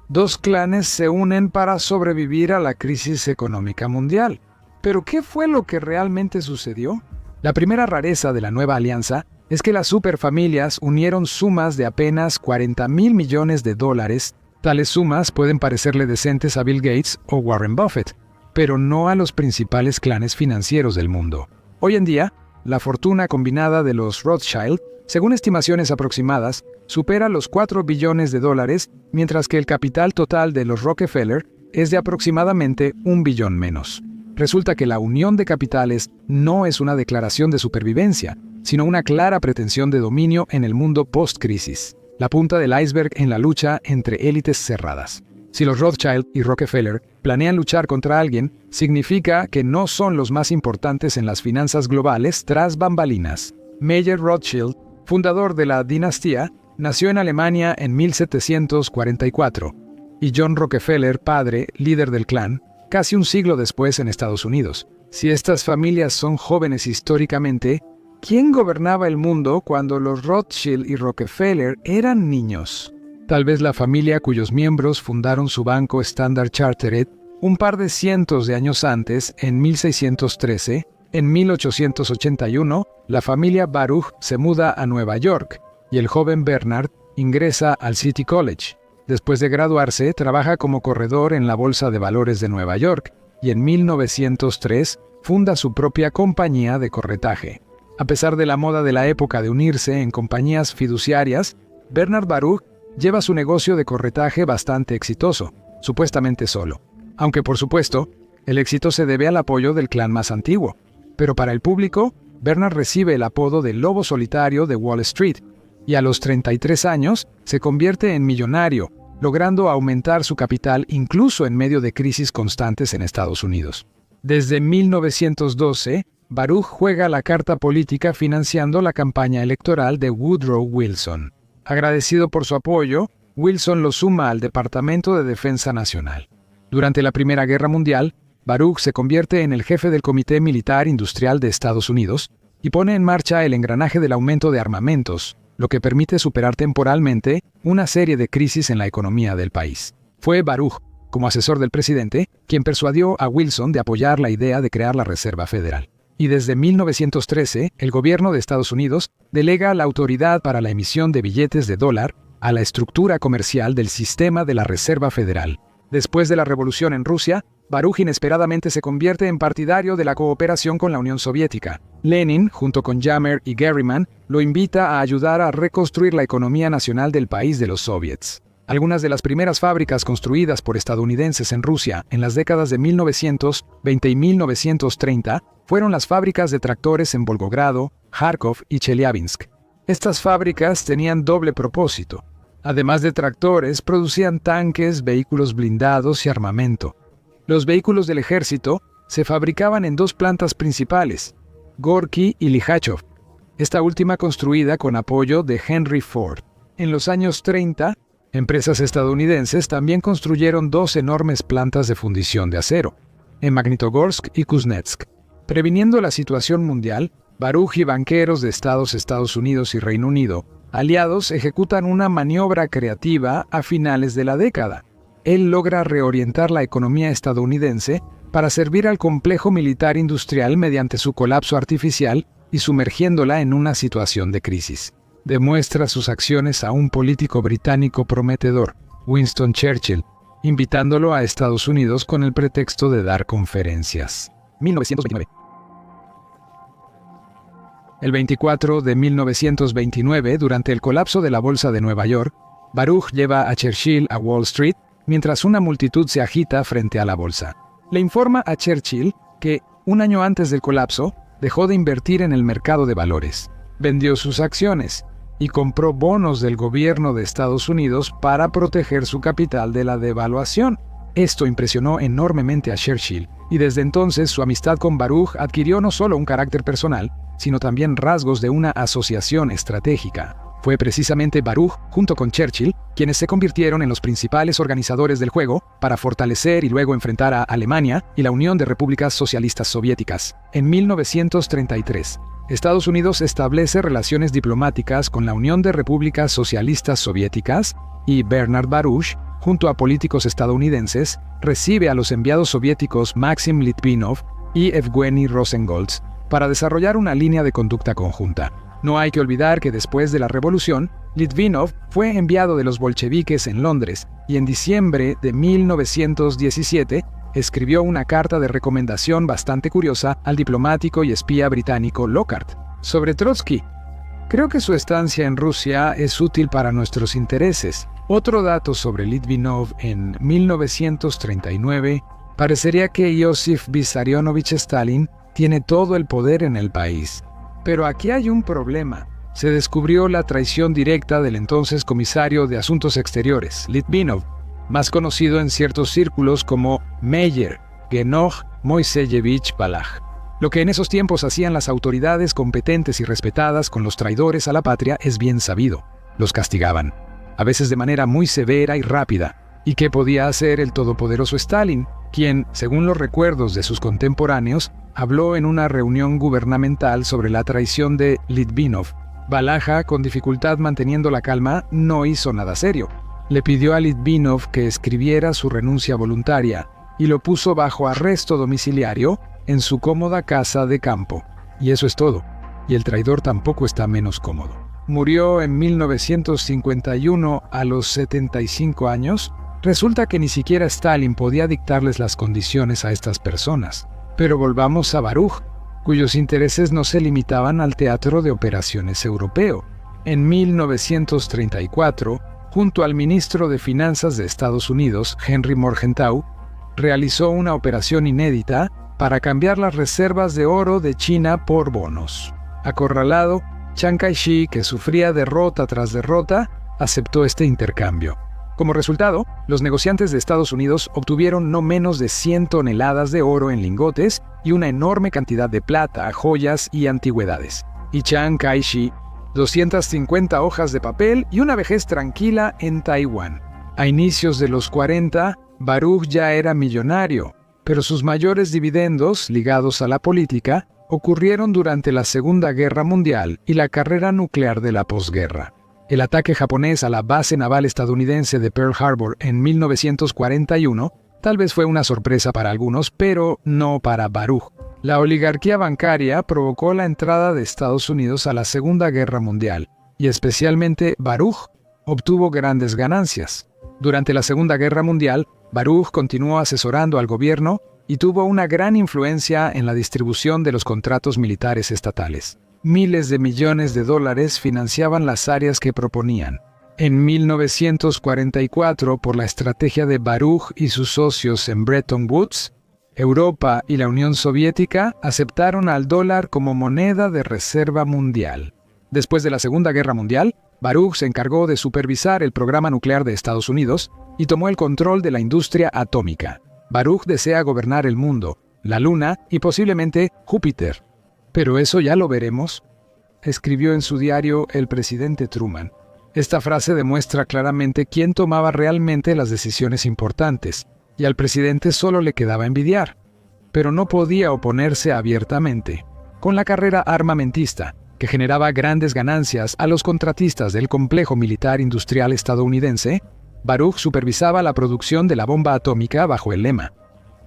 2 clanes se unen para sobrevivir a la crisis económica mundial. ¿Pero qué fue lo que realmente sucedió? La primera rareza de la nueva alianza es que las superfamilias unieron sumas de apenas 40,000 millones de dólares. Tales sumas pueden parecerle decentes a Bill Gates o Warren Buffett, pero no a los principales clanes financieros del mundo. Hoy en día, la fortuna combinada de los Rothschild, según estimaciones aproximadas, supera los 4 billones de dólares, mientras que el capital total de los Rockefeller es de aproximadamente 1 billón menos. Resulta que la unión de capitales no es una declaración de supervivencia, sino una clara pretensión de dominio en el mundo post-crisis, la punta del iceberg en la lucha entre élites cerradas. Si los Rothschild y Rockefeller planean luchar contra alguien, significa que no son los más importantes en las finanzas globales tras bambalinas. Mayer Rothschild, fundador de la dinastía, nació en Alemania en 1744, y John Rockefeller, padre, líder del clan, casi un siglo después en Estados Unidos. Si estas familias son jóvenes históricamente, ¿quién gobernaba el mundo cuando los Rothschild y Rockefeller eran niños? Tal vez la familia cuyos miembros fundaron su banco Standard Chartered un par de cientos de años antes, en 1613. En 1881, la familia Baruch se muda a Nueva York y el joven Bernard ingresa al City College. Después de graduarse, trabaja como corredor en la Bolsa de Valores de Nueva York y en 1903 funda su propia compañía de corretaje. A pesar de la moda de la época de unirse en compañías fiduciarias, Bernard Baruch lleva su negocio de corretaje bastante exitoso, supuestamente solo. Aunque por supuesto, el éxito se debe al apoyo del clan más antiguo. Pero para el público, Bernard recibe el apodo de Lobo Solitario de Wall Street, y a los 33 años se convierte en millonario, logrando aumentar su capital incluso en medio de crisis constantes en Estados Unidos. Desde 1912, Baruch juega la carta política financiando la campaña electoral de Woodrow Wilson. Agradecido por su apoyo, Wilson lo suma al Departamento de Defensa Nacional. Durante la Primera Guerra Mundial, Baruch se convierte en el jefe del Comité Militar Industrial de Estados Unidos y pone en marcha el engranaje del aumento de armamentos, lo que permite superar temporalmente una serie de crisis en la economía del país. Fue Baruch, como asesor del presidente, quien persuadió a Wilson de apoyar la idea de crear la Reserva Federal. Y desde 1913, el gobierno de Estados Unidos delega la autoridad para la emisión de billetes de dólar a la estructura comercial del sistema de la Reserva Federal. Después de la revolución en Rusia, Baruch inesperadamente se convierte en partidario de la cooperación con la Unión Soviética. Lenin, junto con Yammer y Garriman, lo invita a ayudar a reconstruir la economía nacional del país de los soviets. Algunas de las primeras fábricas construidas por estadounidenses en Rusia en las décadas de 1920 y 1930 fueron las fábricas de tractores en Volgogrado, Kharkov y Chelyabinsk. Estas fábricas tenían doble propósito. Además de tractores, producían tanques, vehículos blindados y armamento. Los vehículos del ejército se fabricaban en dos plantas principales, Gorky y Likhachov, esta última construida con apoyo de Henry Ford. En los años 30, empresas estadounidenses también construyeron dos enormes plantas de fundición de acero, en Magnitogorsk y Kuznetsk. Previniendo la situación mundial, Baruch y banqueros de Estados Unidos y Reino Unido, aliados, ejecutan una maniobra creativa a finales de la década. Él logra reorientar la economía estadounidense para servir al complejo militar industrial mediante su colapso artificial y sumergiéndola en una situación de crisis. Demuestra sus acciones a un político británico prometedor, Winston Churchill, invitándolo a Estados Unidos con el pretexto de dar conferencias. 1929. El 24 de 1929, durante el colapso de la Bolsa de Nueva York, Baruch lleva a Churchill a Wall Street mientras una multitud se agita frente a la bolsa. Le informa a Churchill que, un año antes del colapso, dejó de invertir en el mercado de valores, vendió sus acciones y compró bonos del gobierno de Estados Unidos para proteger su capital de la devaluación. Esto impresionó enormemente a Churchill, y desde entonces su amistad con Baruch adquirió no solo un carácter personal, sino también rasgos de una asociación estratégica. Fue precisamente Baruch, junto con Churchill, quienes se convirtieron en los principales organizadores del juego para fortalecer y luego enfrentar a Alemania y la Unión de Repúblicas Socialistas Soviéticas. En 1933, Estados Unidos establece relaciones diplomáticas con la Unión de Repúblicas Socialistas Soviéticas y Bernard Baruch, junto a políticos estadounidenses, recibe a los enviados soviéticos Maxim Litvinov y Evgeny Rosengolds para desarrollar una línea de conducta conjunta. No hay que olvidar que después de la revolución, Litvinov fue enviado de los bolcheviques en Londres y en diciembre de 1917 escribió una carta de recomendación bastante curiosa al diplomático y espía británico Lockhart sobre Trotsky. Creo que su estancia en Rusia es útil para nuestros intereses. Otro dato sobre Litvinov: en 1939 parecería que Josif Vissarionovich Stalin tiene todo el poder en el país. Pero aquí hay un problema. Se descubrió la traición directa del entonces comisario de Asuntos Exteriores, Litvinov, más conocido en ciertos círculos como Meyer Genoj Moiseyevich Balaj. Lo que en esos tiempos hacían las autoridades competentes y respetadas con los traidores a la patria es bien sabido. Los castigaban, a veces de manera muy severa y rápida. ¿Y qué podía hacer el todopoderoso Stalin, quien, según los recuerdos de sus contemporáneos, habló en una reunión gubernamental sobre la traición de Litvinov? Balaja, con dificultad manteniendo la calma, no hizo nada serio. Le pidió a Litvinov que escribiera su renuncia voluntaria y lo puso bajo arresto domiciliario en su cómoda casa de campo. Y eso es todo. Y el traidor tampoco está menos cómodo. Murió en 1951 a los 75 años. Resulta que ni siquiera Stalin podía dictarles las condiciones a estas personas. Pero volvamos a Baruch, cuyos intereses no se limitaban al teatro de operaciones europeo. En 1934, junto al ministro de Finanzas de Estados Unidos, Henry Morgenthau, realizó una operación inédita para cambiar las reservas de oro de China por bonos. Acorralado, Chiang Kai-shek, que sufría derrota tras derrota, aceptó este intercambio. Como resultado, los negociantes de Estados Unidos obtuvieron no menos de 100 toneladas de oro en lingotes y una enorme cantidad de plata, joyas y antigüedades. Y Chiang Kai-shek, 250 hojas de papel y una vejez tranquila en Taiwán. A inicios de los 40, Baruch ya era millonario, pero sus mayores dividendos, ligados a la política, ocurrieron durante la Segunda Guerra Mundial y la carrera nuclear de la posguerra. El ataque japonés a la base naval estadounidense de Pearl Harbor en 1941 tal vez fue una sorpresa para algunos, pero no para Baruch. La oligarquía bancaria provocó la entrada de Estados Unidos a la Segunda Guerra Mundial, y especialmente Baruch obtuvo grandes ganancias. Durante la Segunda Guerra Mundial, Baruch continuó asesorando al gobierno y tuvo una gran influencia en la distribución de los contratos militares estatales. Miles de millones de dólares financiaban las áreas que proponían. En 1944, por la estrategia de Baruch y sus socios en Bretton Woods, Europa y la Unión Soviética aceptaron al dólar como moneda de reserva mundial. Después de la Segunda Guerra Mundial, Baruch se encargó de supervisar el programa nuclear de Estados Unidos y tomó el control de la industria atómica. Baruch desea gobernar el mundo, la Luna y posiblemente Júpiter. Pero eso ya lo veremos, escribió en su diario el presidente Truman. Esta frase demuestra claramente quién tomaba realmente las decisiones importantes, y al presidente solo le quedaba envidiar, pero no podía oponerse abiertamente. Con la carrera armamentista, que generaba grandes ganancias a los contratistas del complejo militar industrial estadounidense, Baruch supervisaba la producción de la bomba atómica bajo el lema: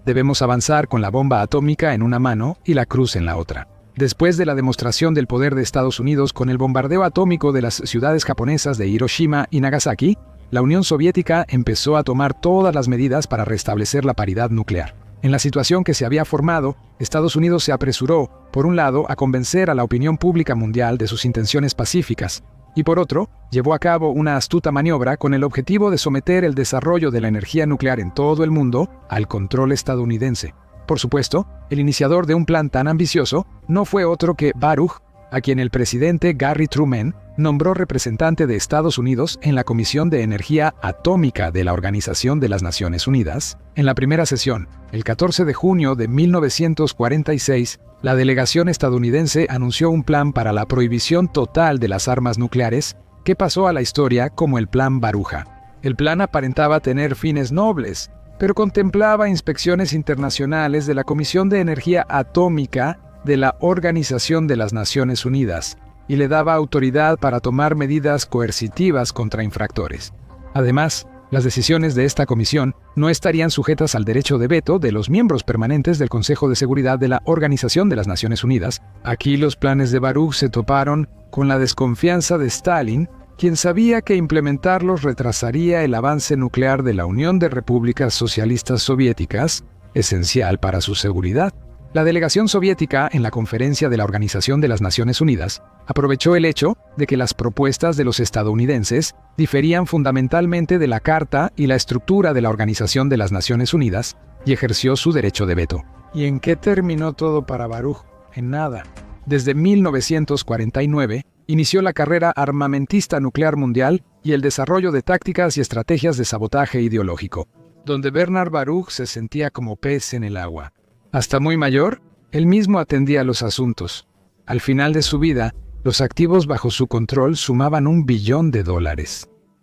debemos avanzar con la bomba atómica en una mano y la cruz en la otra. Después de la demostración del poder de Estados Unidos con el bombardeo atómico de las ciudades japonesas de Hiroshima y Nagasaki, la Unión Soviética empezó a tomar todas las medidas para restablecer la paridad nuclear. En la situación que se había formado, Estados Unidos se apresuró, por un lado, a convencer a la opinión pública mundial de sus intenciones pacíficas, y por otro, llevó a cabo una astuta maniobra con el objetivo de someter el desarrollo de la energía nuclear en todo el mundo al control estadounidense. Por supuesto, el iniciador de un plan tan ambicioso no fue otro que Baruch, a quien el presidente Harry Truman nombró representante de Estados Unidos en la Comisión de Energía Atómica de la Organización de las Naciones Unidas. En la primera sesión, el 14 de junio de 1946, la delegación estadounidense anunció un plan para la prohibición total de las armas nucleares, que pasó a la historia como el Plan Baruja. El plan aparentaba tener fines nobles, pero contemplaba inspecciones internacionales de la Comisión de Energía Atómica de la Organización de las Naciones Unidas y le daba autoridad para tomar medidas coercitivas contra infractores. Además, Las decisiones de esta comisión no estarían sujetas al derecho de veto de los miembros permanentes del Consejo de Seguridad de la Organización de las Naciones Unidas. Aquí los planes de Baruch se toparon con la desconfianza de Stalin, quien sabía que implementarlos retrasaría el avance nuclear de la Unión de Repúblicas Socialistas Soviéticas, esencial para su seguridad. La delegación soviética en la conferencia de la Organización de las Naciones Unidas aprovechó el hecho de que las propuestas de los estadounidenses diferían fundamentalmente de la Carta y la estructura de la Organización de las Naciones Unidas y ejerció su derecho de veto. ¿Y en qué terminó todo para Baruch? En nada. Desde 1949 inició la carrera armamentista nuclear mundial y el desarrollo de tácticas y estrategias de sabotaje ideológico, donde Bernard Baruch se sentía como pez en el agua. Hasta muy mayor, él mismo atendía los asuntos. Al final de su vida, los activos bajo su control sumaban $1 billón.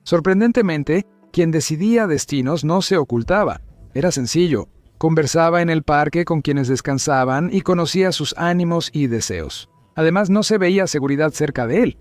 Sorprendentemente, quien decidía destinos no se ocultaba. Era sencillo. Conversaba en el parque con quienes descansaban y conocía sus ánimos y deseos. Además, no se veía seguridad cerca de él.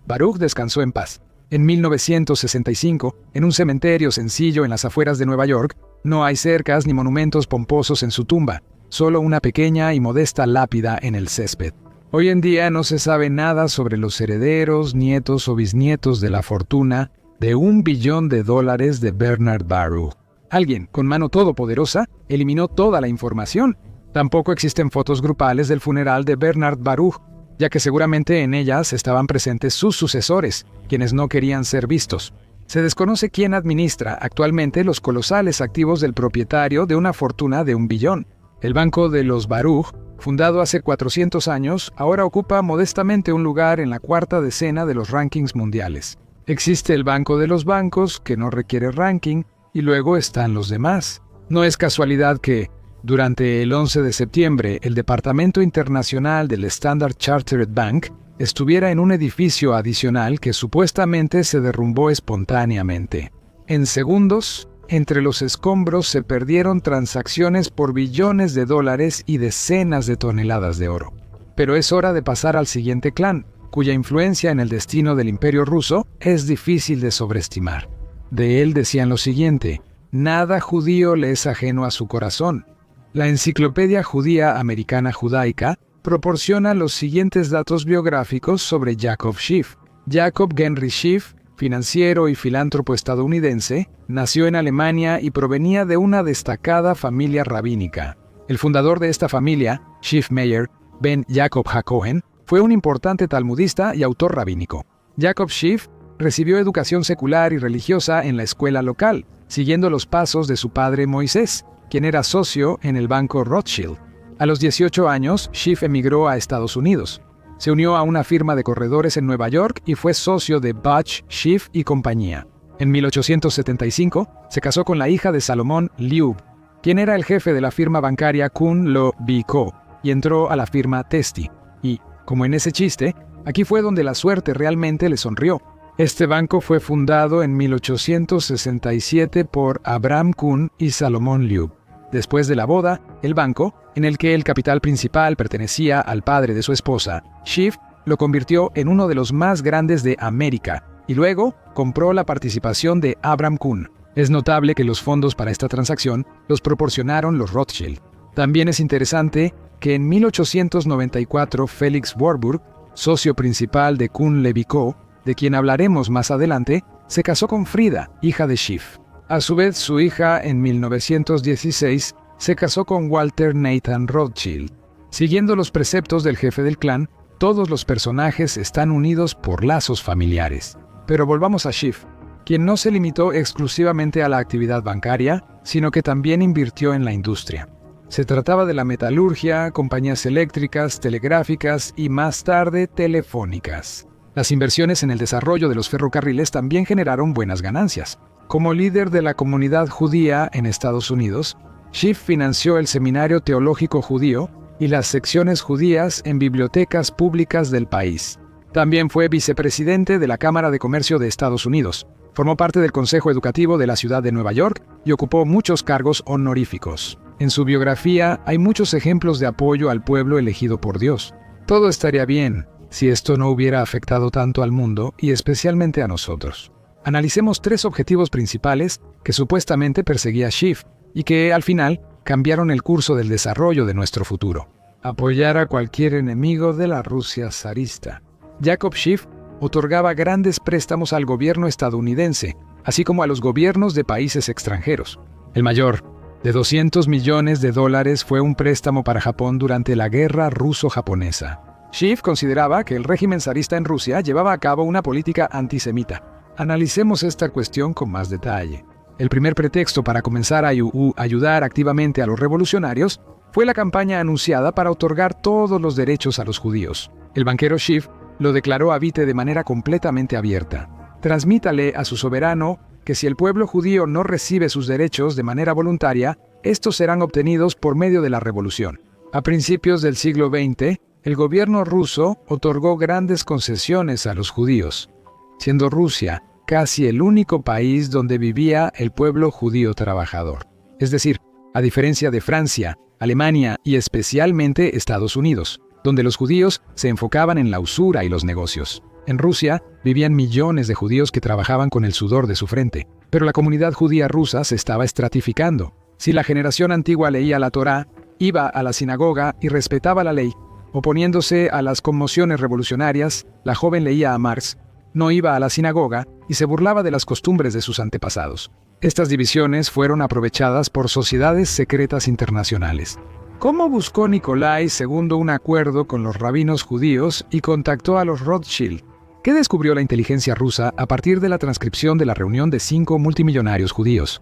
Baruch descansó en paz. En 1965, en un cementerio sencillo en las afueras de Nueva York, no hay cercas ni monumentos pomposos en su tumba, solo una pequeña y modesta lápida en el césped. Hoy en día no se sabe nada sobre los herederos, nietos o bisnietos de la fortuna de $1 billón de Bernard Baruch. Alguien con mano todopoderosa eliminó toda la información. Tampoco existen fotos grupales del funeral de Bernard Baruch, ya que seguramente en ellas estaban presentes sus sucesores, quienes no querían ser vistos. Se desconoce quién administra actualmente los colosales activos del propietario de una fortuna de $1 billón. El Banco de los Baruch, fundado hace 400 años, ahora ocupa modestamente un lugar en la cuarta decena de los rankings mundiales. Existe el Banco de los Bancos, que no requiere ranking, y luego están los demás. No es casualidad que, durante el 11 de septiembre, el Departamento Internacional del Standard Chartered Bank estuviera en un edificio adicional que supuestamente se derrumbó espontáneamente. En segundos, entre los escombros se perdieron transacciones por billones de dólares y decenas de toneladas de oro. Pero es hora de pasar al siguiente clan, cuya influencia en el destino del Imperio ruso es difícil de sobreestimar. De él decían lo siguiente: nada judío le es ajeno a su corazón. La Enciclopedia Judía Americana Judaica proporciona los siguientes datos biográficos sobre Jacob Schiff. Jacob Henry Schiff, financiero y filántropo estadounidense, nació en Alemania y provenía de una destacada familia rabínica. El fundador de esta familia, Schiff Meyer ben Jacob HaKohen, fue un importante talmudista y autor rabínico. Jacob Schiff recibió educación secular y religiosa en la escuela local, siguiendo los pasos de su padre Moisés, quien era socio en el Banco Rothschild. A los 18 años, Schiff emigró a Estados Unidos. Se unió a una firma de corredores en Nueva York y fue socio de Butch, Schiff y compañía. En 1875, se casó con la hija de Salomón Liub, quien era el jefe de la firma bancaria Kuhn Lo Co., y entró a la firma Testi. Y, como en ese chiste, aquí fue donde la suerte realmente le sonrió. Este banco fue fundado en 1867 por Abraham Kuhn y Salomón Liub. Después de la boda, el banco, en el que el capital principal pertenecía al padre de su esposa, Schiff, lo convirtió en uno de los más grandes de América y luego compró la participación de Abraham Kuhn. Es notable que los fondos para esta transacción los proporcionaron los Rothschild. También es interesante que en 1894 Felix Warburg, socio principal de Kuhn Levy Co., de quien hablaremos más adelante, se casó con Frida, hija de Schiff. A su vez, su hija, en 1916, se casó con Walter Nathan Rothschild. Siguiendo los preceptos del jefe del clan, todos los personajes están unidos por lazos familiares. Pero volvamos a Schiff, quien no se limitó exclusivamente a la actividad bancaria, sino que también invirtió en la industria. Se trataba de la metalurgia, compañías eléctricas, telegráficas y más tarde telefónicas. Las inversiones en el desarrollo de los ferrocarriles también generaron buenas ganancias. Como líder de la comunidad judía en Estados Unidos, Schiff financió el Seminario Teológico Judío y las secciones judías en bibliotecas públicas del país. También fue vicepresidente de la Cámara de Comercio de Estados Unidos. Formó parte del Consejo Educativo de la ciudad de Nueva York y ocupó muchos cargos honoríficos. En su biografía hay muchos ejemplos de apoyo al pueblo elegido por Dios. Todo estaría bien si esto no hubiera afectado tanto al mundo y especialmente a nosotros. Analicemos 3 objetivos principales que supuestamente perseguía Schiff y que, al final, cambiaron el curso del desarrollo de nuestro futuro. Apoyar a cualquier enemigo de la Rusia zarista. Jacob Schiff otorgaba grandes préstamos al gobierno estadounidense, así como a los gobiernos de países extranjeros. El mayor, de $200 millones, fue un préstamo para Japón durante la guerra ruso-japonesa. Schiff consideraba que el régimen zarista en Rusia llevaba a cabo una política antisemita. Analicemos esta cuestión con más detalle. El primer pretexto para comenzar a ayudar activamente a los revolucionarios fue la campaña anunciada para otorgar todos los derechos a los judíos. El banquero Schiff lo declaró a Witte de manera completamente abierta. Transmítale a su soberano que si el pueblo judío no recibe sus derechos de manera voluntaria, estos serán obtenidos por medio de la revolución. A principios del siglo XX, el gobierno ruso otorgó grandes concesiones a los judíos, siendo Rusia casi el único país donde vivía el pueblo judío trabajador. Es decir, a diferencia de Francia, Alemania y especialmente Estados Unidos, donde los judíos se enfocaban en la usura y los negocios. En Rusia vivían millones de judíos que trabajaban con el sudor de su frente, pero la comunidad judía rusa se estaba estratificando. Si la generación antigua leía la Torá, iba a la sinagoga y respetaba la ley, oponiéndose a las conmociones revolucionarias, la joven leía a Marx, no iba a la sinagoga y se burlaba de las costumbres de sus antepasados. Estas divisiones fueron aprovechadas por sociedades secretas internacionales. ¿Cómo buscó Nikolai II un acuerdo con los rabinos judíos y contactó a los Rothschild? ¿Qué descubrió la inteligencia rusa a partir de la transcripción de la reunión de 5 multimillonarios judíos?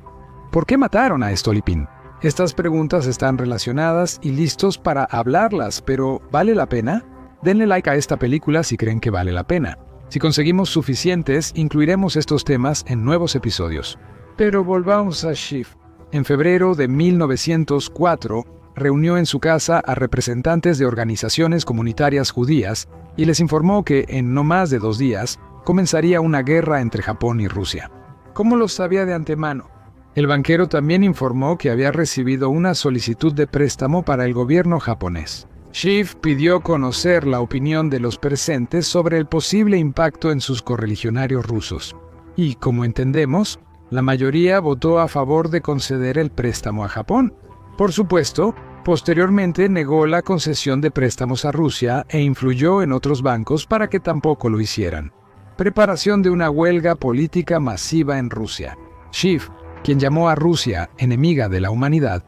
¿Por qué mataron a Stolypin? Estas preguntas están relacionadas y listos para hablarlas, pero ¿vale la pena? Denle like a esta película si creen que vale la pena. Si conseguimos suficientes, incluiremos estos temas en nuevos episodios. Pero volvamos a Schiff. En febrero de 1904, reunió en su casa a representantes de organizaciones comunitarias judías y les informó que en no más de 2 días comenzaría una guerra entre Japón y Rusia. ¿Cómo lo sabía de antemano? El banquero también informó que había recibido una solicitud de préstamo para el gobierno japonés. Schiff pidió conocer la opinión de los presentes sobre el posible impacto en sus correligionarios rusos. Y, como entendemos, la mayoría votó a favor de conceder el préstamo a Japón. Por supuesto, posteriormente negó la concesión de préstamos a Rusia e influyó en otros bancos para que tampoco lo hicieran. Preparación de una huelga política masiva en Rusia. Schiff, quien llamó a Rusia enemiga de la humanidad,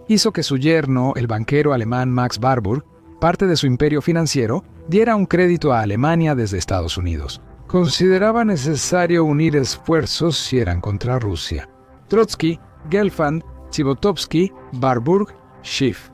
hizo que su yerno, el banquero alemán Max Warburg, parte de su imperio financiero, diera un crédito a Alemania desde Estados Unidos. Consideraba necesario unir esfuerzos si eran contra Rusia. Trotsky, Gelfand, Chebotovsky, Warburg, Schiff.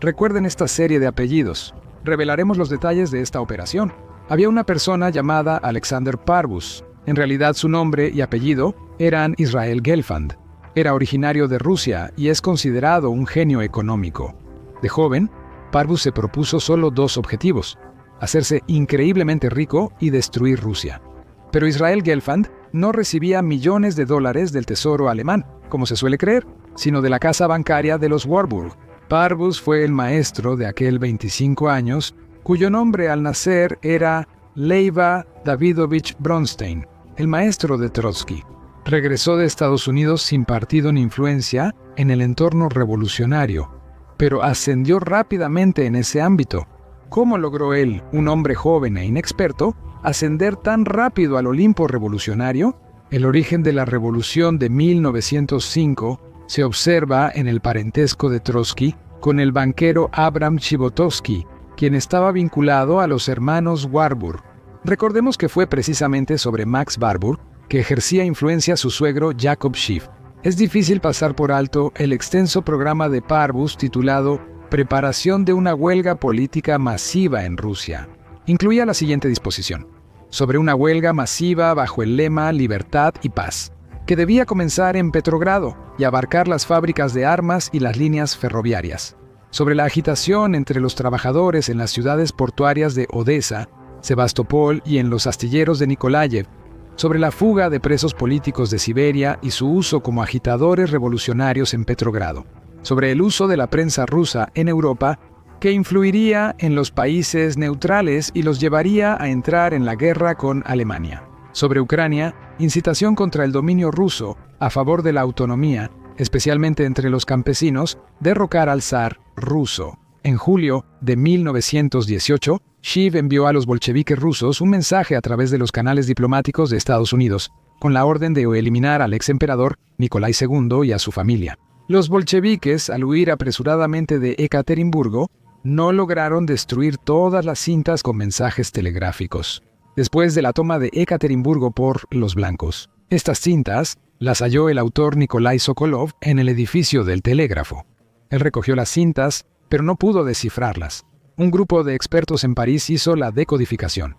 Recuerden esta serie de apellidos. Revelaremos los detalles de esta operación. Había una persona llamada Alexander Parvus. En realidad su nombre y apellido eran Israel Gelfand. Era originario de Rusia y es considerado un genio económico. De joven, Parvus se propuso solo 2 objetivos: hacerse increíblemente rico y destruir Rusia. Pero Israel Gelfand no recibía millones de dólares del tesoro alemán, como se suele creer, sino de la casa bancaria de los Warburg. Parvus fue el maestro de aquel 25 años, cuyo nombre al nacer era Leiva Davidovich Bronstein, el maestro de Trotsky. Regresó de Estados Unidos sin partido ni influencia en el entorno revolucionario, pero ascendió rápidamente en ese ámbito. ¿Cómo logró él, un hombre joven e inexperto, ascender tan rápido al Olimpo revolucionario? El origen de la revolución de 1905 se observa en el parentesco de Trotsky con el banquero Abram Chebotovsky, quien estaba vinculado a los hermanos Warburg. Recordemos que fue precisamente sobre Max Warburg que ejercía influencia su suegro Jacob Schiff. Es difícil pasar por alto el extenso programa de Parvus titulado Preparación de una huelga política masiva en Rusia. Incluía la siguiente disposición: sobre una huelga masiva bajo el lema Libertad y Paz, que debía comenzar en Petrogrado y abarcar las fábricas de armas y las líneas ferroviarias; sobre la agitación entre los trabajadores en las ciudades portuarias de Odessa, Sebastopol y en los astilleros de Nikolayev; sobre la fuga de presos políticos de Siberia y su uso como agitadores revolucionarios en Petrogrado; sobre el uso de la prensa rusa en Europa, que influiría en los países neutrales y los llevaría a entrar en la guerra con Alemania; Sobre Ucrania, incitación contra el dominio ruso a favor de la autonomía, especialmente entre los campesinos, derrocar al zar ruso. En julio de 1918, Shiv envió a los bolcheviques rusos un mensaje a través de los canales diplomáticos de Estados Unidos, con la orden de eliminar al ex emperador Nikolai II y a su familia. Los bolcheviques, al huir apresuradamente de Ekaterimburgo, no lograron destruir todas las cintas con mensajes telegráficos. Después de la toma de Ekaterimburgo por los blancos, estas cintas las halló el autor Nikolai Sokolov en el edificio del telégrafo. Él recogió las cintas, pero no pudo descifrarlas. Un grupo de expertos en París hizo la decodificación.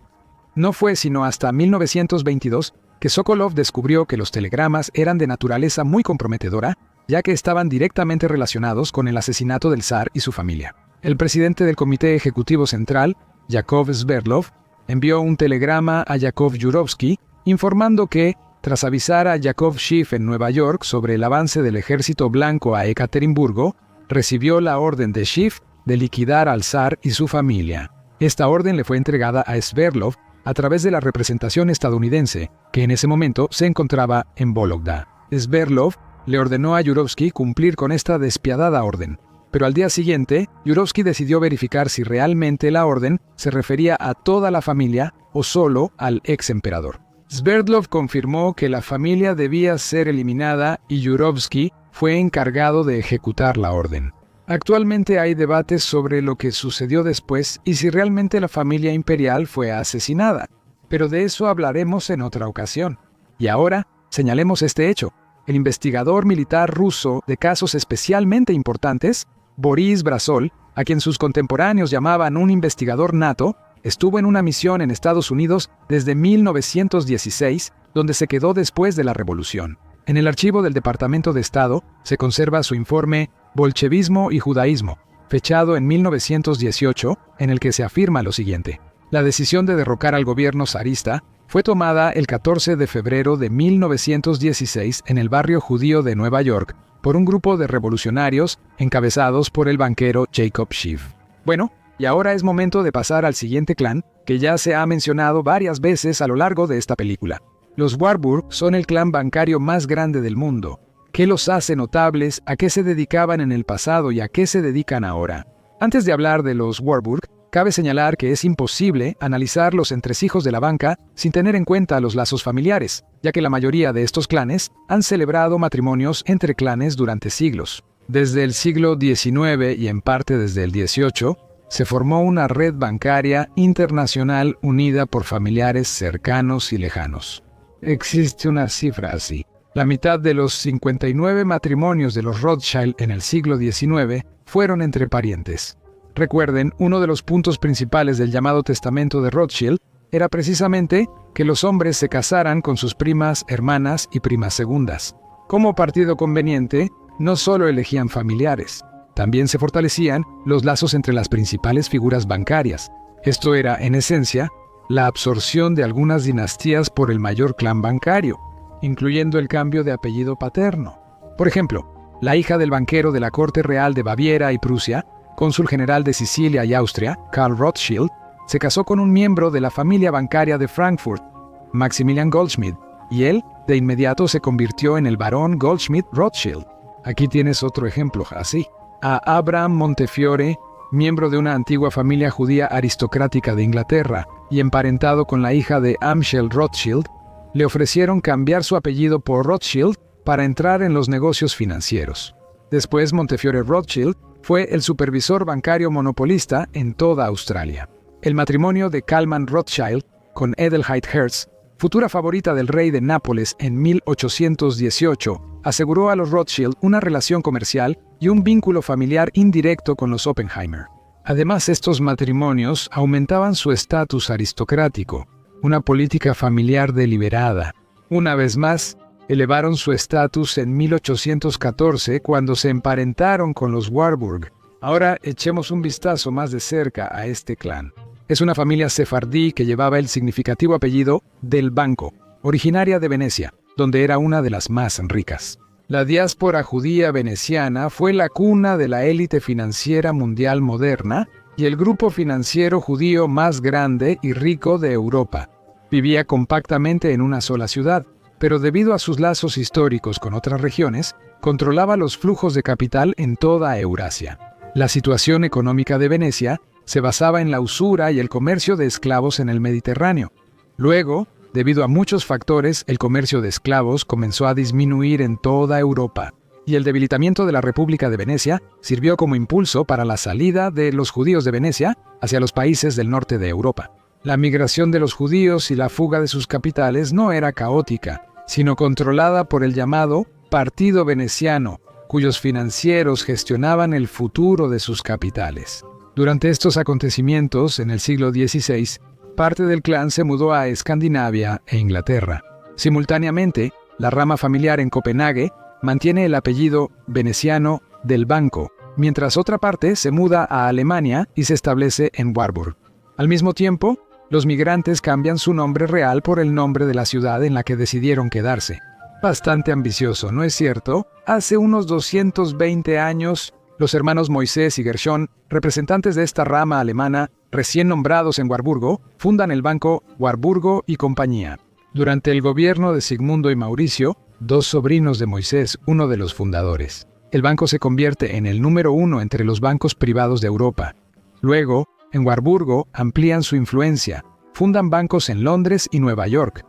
No fue sino hasta 1922 que Sokolov descubrió que los telegramas eran de naturaleza muy comprometedora, ya que estaban directamente relacionados con el asesinato del zar y su familia. El presidente del Comité Ejecutivo Central, Yakov Sverdlov, envió un telegrama a Yakov Yurovsky informando que, tras avisar a Yakov Schiff en Nueva York sobre el avance del ejército blanco a Ekaterimburgo, recibió la orden de Schiff de liquidar al zar y su familia. Esta orden le fue entregada a Sverdlov a través de la representación estadounidense, que en ese momento se encontraba en Vologda. Sverdlov le ordenó a Yurovsky cumplir con esta despiadada orden, pero al día siguiente, Yurovsky decidió verificar si realmente la orden se refería a toda la familia o solo al ex emperador. Sverdlov confirmó que la familia debía ser eliminada y Yurovsky fue encargado de ejecutar la orden. Actualmente hay debates sobre lo que sucedió después y si realmente la familia imperial fue asesinada, pero de eso hablaremos en otra ocasión. Y ahora, señalemos este hecho. El investigador militar ruso de casos especialmente importantes, Boris Brasol, a quien sus contemporáneos llamaban un investigador nato, estuvo en una misión en Estados Unidos desde 1916, donde se quedó después de la Revolución. En el archivo del Departamento de Estado se conserva su informe Bolchevismo y Judaísmo, fechado en 1918, en el que se afirma lo siguiente. La decisión de derrocar al gobierno zarista fue tomada el 14 de febrero de 1916 en el barrio judío de Nueva York por un grupo de revolucionarios encabezados por el banquero Jacob Schiff. Bueno, y ahora es momento de pasar al siguiente clan, que ya se ha mencionado varias veces a lo largo de esta película. Los Warburg son el clan bancario más grande del mundo. ¿Qué los hace notables? ¿A qué se dedicaban en el pasado y a qué se dedican ahora? Antes de hablar de los Warburg, cabe señalar que es imposible analizar los entresijos de la banca sin tener en cuenta los lazos familiares, ya que la mayoría de estos clanes han celebrado matrimonios entre clanes durante siglos. Desde el siglo XIX y en parte desde el XVIII, se formó una red bancaria internacional unida por familiares cercanos y lejanos. Existe una cifra así. La mitad de los 59 matrimonios de los Rothschild en el siglo XIX fueron entre parientes. Recuerden, uno de los puntos principales del llamado testamento de Rothschild era precisamente que los hombres se casaran con sus primas, hermanas y primas segundas. Como partido conveniente, no solo elegían familiares, también se fortalecían los lazos entre las principales figuras bancarias. Esto era, en esencia, la absorción de algunas dinastías por el mayor clan bancario, incluyendo el cambio de apellido paterno. Por ejemplo, la hija del banquero de la corte real de Baviera y Prusia, cónsul general de Sicilia y Austria, Karl Rothschild, se casó con un miembro de la familia bancaria de Frankfurt, Maximilian Goldschmidt, y él de inmediato se convirtió en el barón Goldschmidt Rothschild. Aquí tienes otro ejemplo así. A Abraham Montefiore, miembro de una antigua familia judía aristocrática de Inglaterra y emparentado con la hija de Amschel Rothschild, le ofrecieron cambiar su apellido por Rothschild para entrar en los negocios financieros. Después, Montefiore Rothschild fue el supervisor bancario monopolista en toda Australia. El matrimonio de Kalman Rothschild con Edelheid Hertz, futura favorita del rey de Nápoles en 1818, aseguró a los Rothschild una relación comercial y un vínculo familiar indirecto con los Oppenheimer. Además, estos matrimonios aumentaban su estatus aristocrático, una política familiar deliberada. Una vez más, elevaron su estatus en 1814 cuando se emparentaron con los Warburg. Ahora echemos un vistazo más de cerca a este clan. Es una familia sefardí que llevaba el significativo apellido del Banco, originaria de Venecia, donde era una de las más ricas. La diáspora judía veneciana fue la cuna de la élite financiera mundial moderna y el grupo financiero judío más grande y rico de Europa. Vivía compactamente en una sola ciudad, pero debido a sus lazos históricos con otras regiones, controlaba los flujos de capital en toda Eurasia. La situación económica de Venecia se basaba en la usura y el comercio de esclavos en el Mediterráneo. Luego, debido a muchos factores, el comercio de esclavos comenzó a disminuir en toda Europa, y el debilitamiento de la República de Venecia sirvió como impulso para la salida de los judíos de Venecia hacia los países del norte de Europa. La migración de los judíos y la fuga de sus capitales no era caótica, sino controlada por el llamado Partido Veneciano, cuyos financieros gestionaban el futuro de sus capitales. Durante estos acontecimientos, en el siglo XVI, parte del clan se mudó a Escandinavia e Inglaterra. Simultáneamente, la rama familiar en Copenhague mantiene el apellido veneciano del banco, mientras otra parte se muda a Alemania y se establece en Warburg. Al mismo tiempo, los migrantes cambian su nombre real por el nombre de la ciudad en la que decidieron quedarse. Bastante ambicioso, ¿no es cierto? Hace unos 220 años, los hermanos Moisés y Gershon, representantes de esta rama alemana, recién nombrados en Warburgo, fundan el banco Warburgo y Compañía. Durante el gobierno de Sigmundo y Mauricio, dos sobrinos de Moisés, uno de los fundadores. El banco se convierte en el número 1 entre los bancos privados de Europa. Luego, en Warburgo amplían su influencia, fundan bancos en Londres y Nueva York.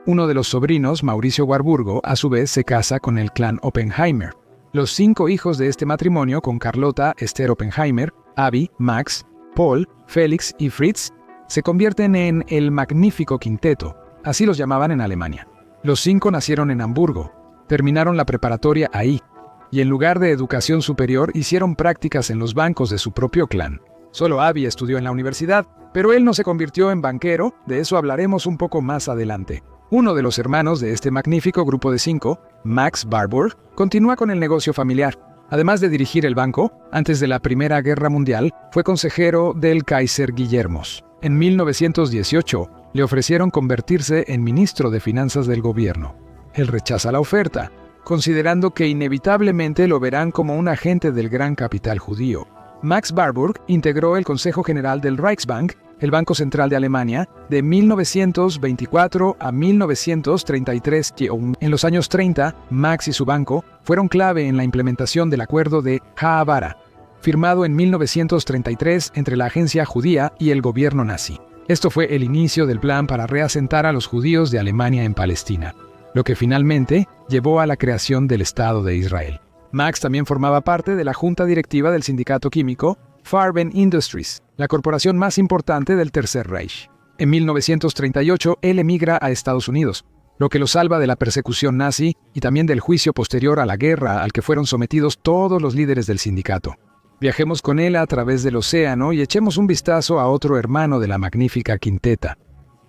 Uno de los sobrinos, Mauricio Warburgo, a su vez se casa con el clan Oppenheimer. Los 5 hijos de este matrimonio con Carlota Esther Oppenheimer, Abby, Max, Paul, Félix y Fritz, se convierten en el Magnífico Quinteto, así los llamaban en Alemania. Los 5 nacieron en Hamburgo, terminaron la preparatoria ahí, y en lugar de educación superior hicieron prácticas en los bancos de su propio clan. Solo Abby estudió en la universidad, pero él no se convirtió en banquero, de eso hablaremos un poco más adelante. Uno de los hermanos de este magnífico grupo de 5, Max Warburg, continúa con el negocio familiar. Además de dirigir el banco, antes de la Primera Guerra Mundial, fue consejero del Kaiser Guillermos. En 1918, le ofrecieron convertirse en ministro de Finanzas del gobierno. Él rechaza la oferta, considerando que inevitablemente lo verán como un agente del gran capital judío. Max Warburg integró el Consejo General del Reichsbank, el Banco Central de Alemania, de 1924 a 1933. En los años 30, Max y su banco fueron clave en la implementación del Acuerdo de Haavara, firmado en 1933 entre la agencia judía y el gobierno nazi. Esto fue el inicio del plan para reasentar a los judíos de Alemania en Palestina, lo que finalmente llevó a la creación del Estado de Israel. Max también formaba parte de la junta directiva del sindicato químico Farben Industries, la corporación más importante del Tercer Reich. En 1938, él emigra a Estados Unidos, lo que lo salva de la persecución nazi y también del juicio posterior a la guerra al que fueron sometidos todos los líderes del sindicato. Viajemos con él a través del océano y echemos un vistazo a otro hermano de la magnífica quinteta,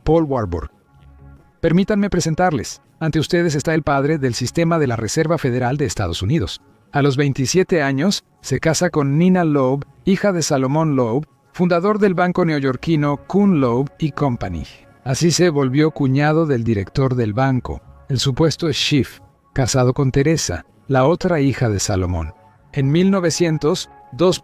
Paul Warburg. Permítanme presentarles. Ante ustedes está el padre del sistema de la Reserva Federal de Estados Unidos. A los 27 años, se casa con Nina Loeb, hija de Salomón Loeb, fundador del banco neoyorquino Kuhn Loeb y Company. Así se volvió cuñado del director del banco, el supuesto Schiff, casado con Teresa, la otra hija de Salomón. En 1900,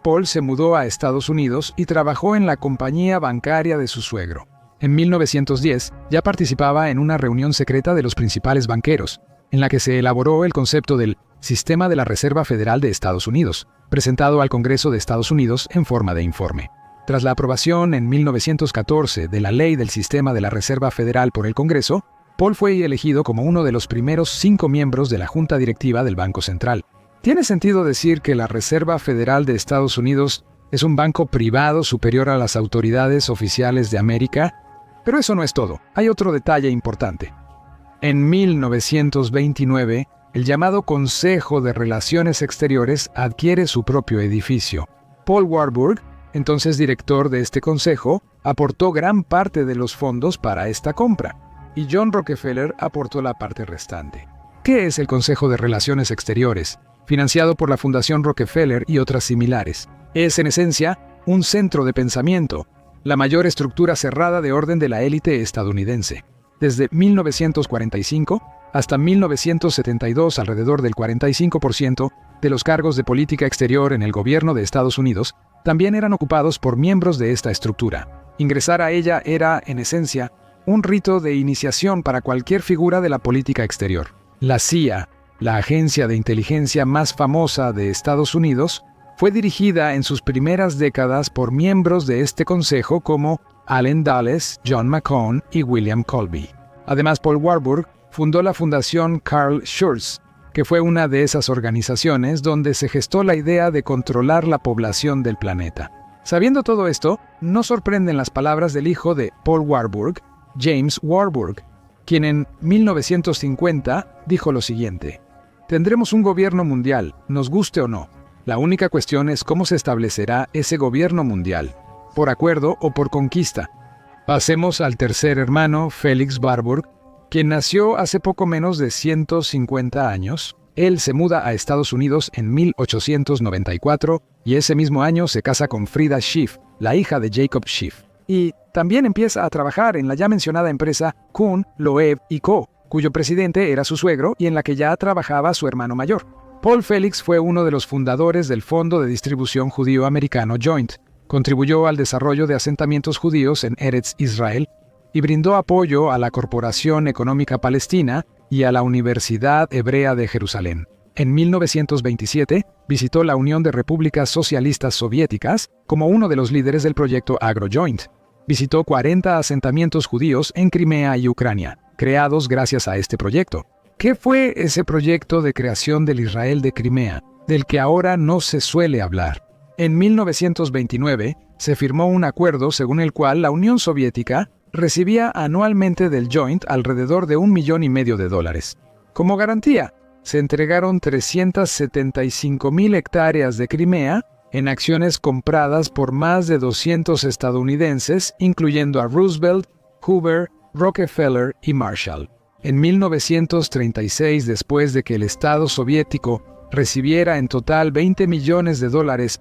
Paul se mudó a Estados Unidos y trabajó en la compañía bancaria de su suegro. En 1910, ya participaba en una reunión secreta de los principales banqueros, en la que se elaboró el concepto del Sistema de la Reserva Federal de Estados Unidos, presentado al Congreso de Estados Unidos en forma de informe. Tras la aprobación en 1914 de la Ley del Sistema de la Reserva Federal por el Congreso, Paul fue elegido como uno de los primeros 5 miembros de la Junta Directiva del Banco Central. ¿Tiene sentido decir que la Reserva Federal de Estados Unidos es un banco privado superior a las autoridades oficiales de América? Pero eso no es todo. Hay otro detalle importante. En 1929, el llamado Consejo de Relaciones Exteriores adquiere su propio edificio. Paul Warburg, entonces director de este consejo, aportó gran parte de los fondos para esta compra, y John Rockefeller aportó la parte restante. ¿Qué es el Consejo de Relaciones Exteriores? Financiado por la Fundación Rockefeller y otras similares. Es, en esencia, un centro de pensamiento, la mayor estructura cerrada de orden de la élite estadounidense. Desde 1945 hasta 1972, alrededor del 45% de los cargos de política exterior en el gobierno de Estados Unidos también eran ocupados por miembros de esta estructura. Ingresar a ella era, en esencia, un rito de iniciación para cualquier figura de la política exterior. La CIA, la agencia de inteligencia más famosa de Estados Unidos, fue dirigida en sus primeras décadas por miembros de este consejo como Allen Dulles, John McCone y William Colby. Además, Paul Warburg fundó la Fundación Carl Schurz, que fue una de esas organizaciones donde se gestó la idea de controlar la población del planeta. Sabiendo todo esto, no sorprenden las palabras del hijo de Paul Warburg, James Warburg, quien en 1950 dijo lo siguiente: «Tendremos un gobierno mundial, nos guste o no. La única cuestión es cómo se establecerá ese gobierno mundial, por acuerdo o por conquista». Pasemos al tercer hermano, Felix Warburg, quien nació hace poco menos de 150 años. Él se muda a Estados Unidos en 1894 y ese mismo año se casa con Frida Schiff, la hija de Jacob Schiff. Y también empieza a trabajar en la ya mencionada empresa Kuhn, Loeb y Co., cuyo presidente era su suegro y en la que ya trabajaba su hermano mayor. Paul Felix fue uno de los fundadores del Fondo de Distribución Judío-Americano Joint, contribuyó al desarrollo de asentamientos judíos en Eretz Israel y brindó apoyo a la Corporación Económica Palestina y a la Universidad Hebrea de Jerusalén. En 1927 visitó la Unión de Repúblicas Socialistas Soviéticas como uno de los líderes del proyecto AgroJoint. Visitó 40 asentamientos judíos en Crimea y Ucrania, creados gracias a este proyecto. ¿Qué fue ese proyecto de creación del Israel de Crimea, del que ahora no se suele hablar? En 1929 se firmó un acuerdo según el cual la Unión Soviética recibía anualmente del Joint alrededor de $1,5 millones. Como garantía, se entregaron 375,000 hectáreas de Crimea en acciones compradas por más de 200 estadounidenses, incluyendo a Roosevelt, Hoover, Rockefeller y Marshall. En 1936, después de que el Estado soviético recibiera en total $20 millones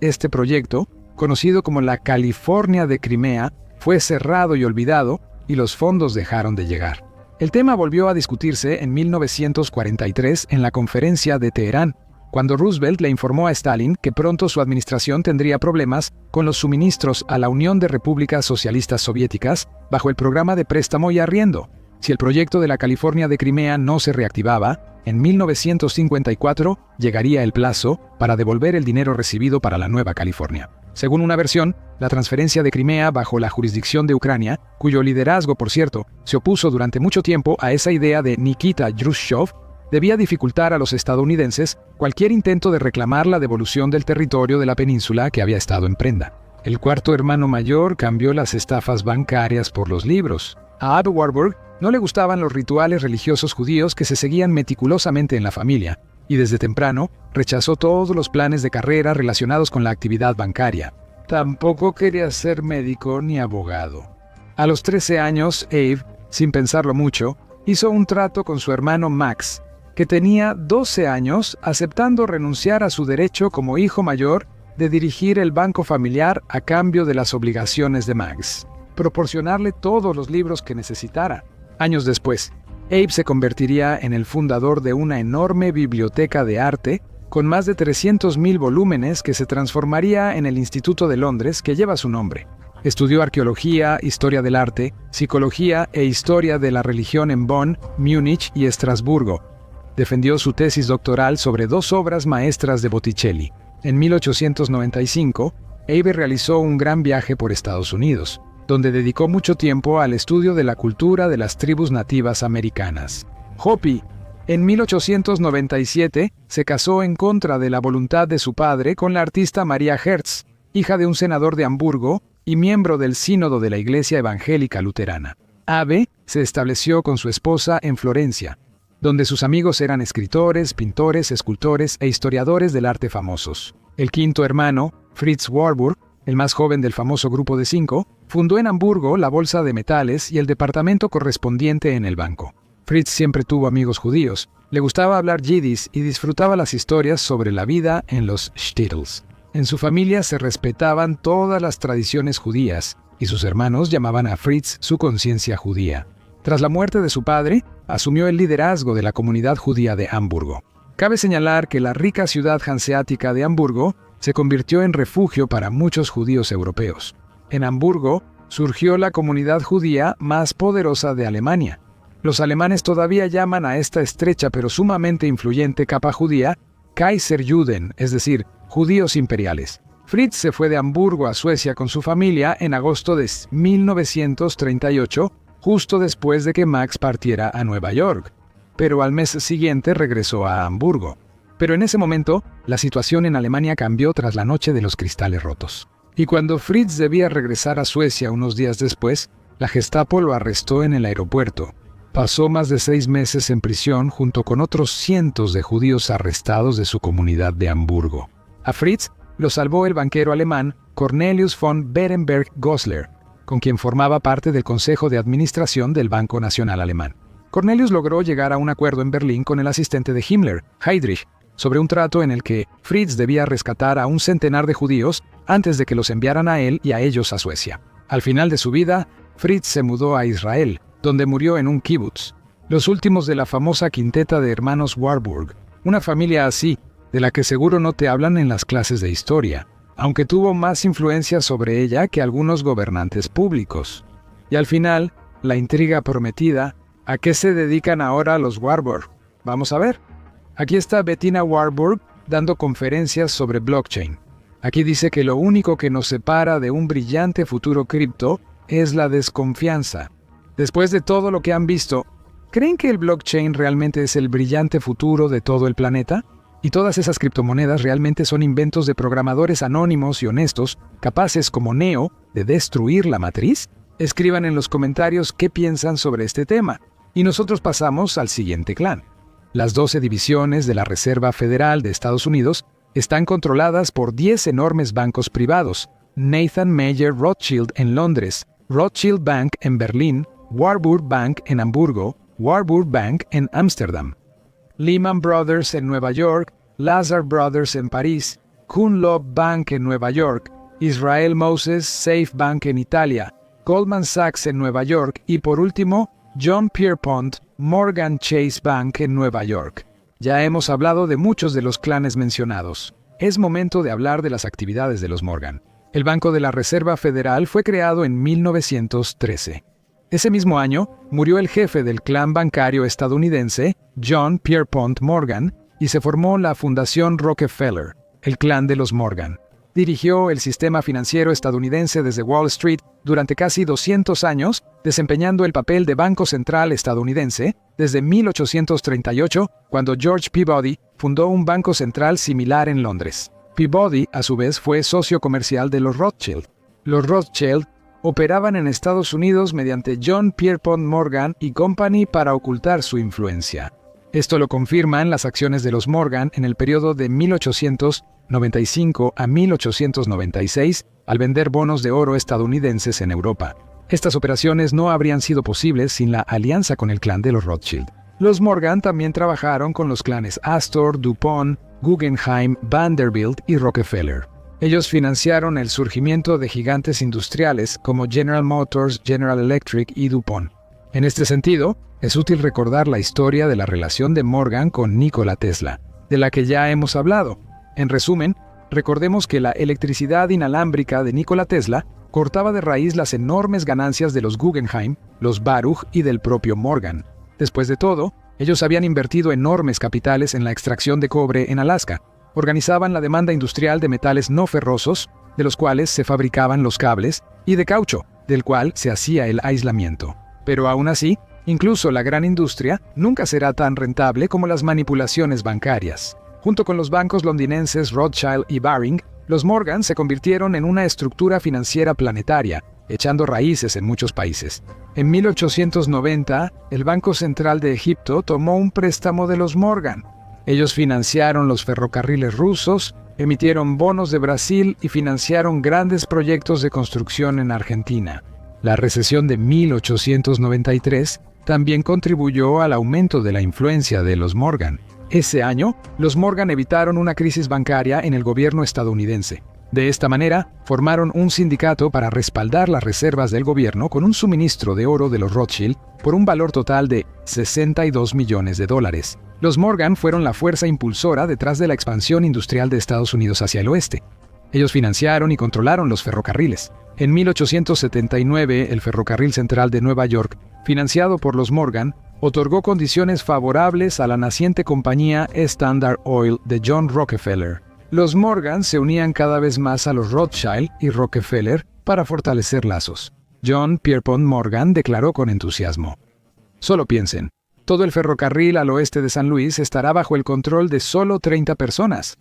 este proyecto, conocido como la California de Crimea, fue cerrado y olvidado, y los fondos dejaron de llegar. El tema volvió a discutirse en 1943 en la Conferencia de Teherán, cuando Roosevelt le informó a Stalin que pronto su administración tendría problemas con los suministros a la Unión de Repúblicas Socialistas Soviéticas bajo el programa de préstamo y arriendo. Si el proyecto de la California de Crimea no se reactivaba, en 1954 llegaría el plazo para devolver el dinero recibido para la Nueva California. Según una versión, la transferencia de Crimea bajo la jurisdicción de Ucrania, cuyo liderazgo, por cierto, se opuso durante mucho tiempo a esa idea de Nikita Khrushchev, debía dificultar a los estadounidenses cualquier intento de reclamar la devolución del territorio de la península que había estado en prenda. El cuarto hermano mayor cambió las estafas bancarias por los libros. A Abbe Warburg no le gustaban los rituales religiosos judíos que se seguían meticulosamente en la familia, y desde temprano rechazó todos los planes de carrera relacionados con la actividad bancaria. Tampoco quería ser médico ni abogado. A los 13 años, Abe, sin pensarlo mucho, hizo un trato con su hermano Max, que tenía 12 años, aceptando renunciar a su derecho como hijo mayor de dirigir el banco familiar a cambio de las obligaciones de Max, proporcionarle todos los libros que necesitara. Años después, Abe se convertiría en el fundador de una enorme biblioteca de arte con más de 300,000 volúmenes que se transformaría en el Instituto de Londres que lleva su nombre. Estudió arqueología, historia del arte, psicología e historia de la religión en Bonn, Múnich y Estrasburgo. Defendió su tesis doctoral sobre 2 obras maestras de Botticelli. En 1895, Abe realizó un gran viaje por Estados Unidos, donde dedicó mucho tiempo al estudio de la cultura de las tribus nativas americanas. Hopi, en 1897, se casó en contra de la voluntad de su padre con la artista María Hertz, hija de un senador de Hamburgo y miembro del Sínodo de la Iglesia Evangélica Luterana. Abe se estableció con su esposa en Florencia, donde sus amigos eran escritores, pintores, escultores e historiadores del arte famosos. El quinto hermano, Fritz Warburg, el más joven del famoso grupo de 5, fundó en Hamburgo la bolsa de metales y el departamento correspondiente en el banco. Fritz siempre tuvo amigos judíos, le gustaba hablar yiddish y disfrutaba las historias sobre la vida en los shtetls. En su familia se respetaban todas las tradiciones judías, y sus hermanos llamaban a Fritz su conciencia judía. Tras la muerte de su padre, asumió el liderazgo de la comunidad judía de Hamburgo. Cabe señalar que la rica ciudad hanseática de Hamburgo se convirtió en refugio para muchos judíos europeos. En Hamburgo surgió la comunidad judía más poderosa de Alemania. Los alemanes todavía llaman a esta estrecha pero sumamente influyente capa judía Kaiserjuden, es decir, judíos imperiales. Fritz se fue de Hamburgo a Suecia con su familia en agosto de 1938, justo después de que Max partiera a Nueva York. Pero al mes siguiente regresó a Hamburgo. Pero en ese momento, la situación en Alemania cambió tras la noche de los cristales rotos. Y cuando Fritz debía regresar a Suecia unos días después, la Gestapo lo arrestó en el aeropuerto. Pasó más de 6 meses en prisión junto con otros cientos de judíos arrestados de su comunidad de Hamburgo. A Fritz lo salvó el banquero alemán Cornelius von Berenberg-Goslar, con quien formaba parte del Consejo de Administración del Banco Nacional Alemán. Cornelius logró llegar a un acuerdo en Berlín con el asistente de Himmler, Heydrich, sobre un trato en el que Fritz debía rescatar a un centenar de judíos antes de que los enviaran a él y a ellos a Suecia. Al final de su vida, Fritz se mudó a Israel, donde murió en un kibutz, los últimos de la famosa quinteta de hermanos Warburg, una familia así, de la que seguro no te hablan en las clases de historia, aunque tuvo más influencia sobre ella que algunos gobernantes públicos. Y al final, la intriga prometida, ¿a qué se dedican ahora los Warburg? Vamos a ver. Aquí está Bettina Warburg dando conferencias sobre blockchain. Aquí dice que lo único que nos separa de un brillante futuro cripto es la desconfianza. Después de todo lo que han visto, ¿creen que el blockchain realmente es el brillante futuro de todo el planeta? ¿Y todas esas criptomonedas realmente son inventos de programadores anónimos y honestos, capaces como Neo de destruir la matriz? Escriban en los comentarios qué piensan sobre este tema. Y nosotros pasamos al siguiente clan. Las 12 divisiones de la Reserva Federal de Estados Unidos están controladas por 10 enormes bancos privados: Nathan Mayer Rothschild en Londres, Rothschild Bank en Berlín, Warburg Bank en Hamburgo, Warburg Bank en Ámsterdam, Lehman Brothers en Nueva York, Lazard Brothers en París, Kuhn Loeb Bank en Nueva York, Israel Moses Safe Bank en Italia, Goldman Sachs en Nueva York y por último, John Pierpont Morgan Chase Bank en Nueva York. Ya hemos hablado de muchos de los clanes mencionados. Es momento de hablar de las actividades de los Morgan. El Banco de la Reserva Federal fue creado en 1913. Ese mismo año murió el jefe del clan bancario estadounidense, John Pierpont Morgan, y se formó la Fundación Rockefeller, el clan de los Morgan. Dirigió el sistema financiero estadounidense desde Wall Street durante casi 200 años, desempeñando el papel de Banco Central estadounidense desde 1838, cuando George Peabody fundó un banco central similar en Londres. Peabody, a su vez, fue socio comercial de los Rothschild. Los Rothschild operaban en Estados Unidos mediante John Pierpont Morgan y Company para ocultar su influencia. Esto lo confirman las acciones de los Morgan en el periodo de 1895 a 1896 al vender bonos de oro estadounidenses en Europa. Estas operaciones no habrían sido posibles sin la alianza con el clan de los Rothschild. Los Morgan también trabajaron con los clanes Astor, DuPont, Guggenheim, Vanderbilt y Rockefeller. Ellos financiaron el surgimiento de gigantes industriales como General Motors, General Electric y DuPont. En este sentido, es útil recordar la historia de la relación de Morgan con Nikola Tesla, de la que ya hemos hablado. En resumen, recordemos que la electricidad inalámbrica de Nikola Tesla cortaba de raíz las enormes ganancias de los Guggenheim, los Baruch y del propio Morgan. Después de todo, ellos habían invertido enormes capitales en la extracción de cobre en Alaska. Organizaban la demanda industrial de metales no ferrosos, de los cuales se fabricaban los cables, y de caucho, del cual se hacía el aislamiento. Pero aún así, incluso la gran industria nunca será tan rentable como las manipulaciones bancarias. Junto con los bancos londinenses Rothschild y Baring, los Morgan se convirtieron en una estructura financiera planetaria, echando raíces en muchos países. En 1890, el Banco Central de Egipto tomó un préstamo de los Morgan. Ellos financiaron los ferrocarriles rusos, emitieron bonos de Brasil y financiaron grandes proyectos de construcción en Argentina. La recesión de 1893 también contribuyó al aumento de la influencia de los Morgan. Ese año, los Morgan evitaron una crisis bancaria en el gobierno estadounidense. De esta manera, formaron un sindicato para respaldar las reservas del gobierno con un suministro de oro de los Rothschild por un valor total de $62 millones. Los Morgan fueron la fuerza impulsora detrás de la expansión industrial de Estados Unidos hacia el oeste. Ellos financiaron y controlaron los ferrocarriles. En 1879, el Ferrocarril Central de Nueva York, financiado por los Morgan, otorgó condiciones favorables a la naciente compañía Standard Oil de John Rockefeller. Los Morgan se unían cada vez más a los Rothschild y Rockefeller para fortalecer lazos. John Pierpont Morgan declaró con entusiasmo: «Solo piensen, todo el ferrocarril al oeste de San Luis estará bajo el control de solo 30 personas».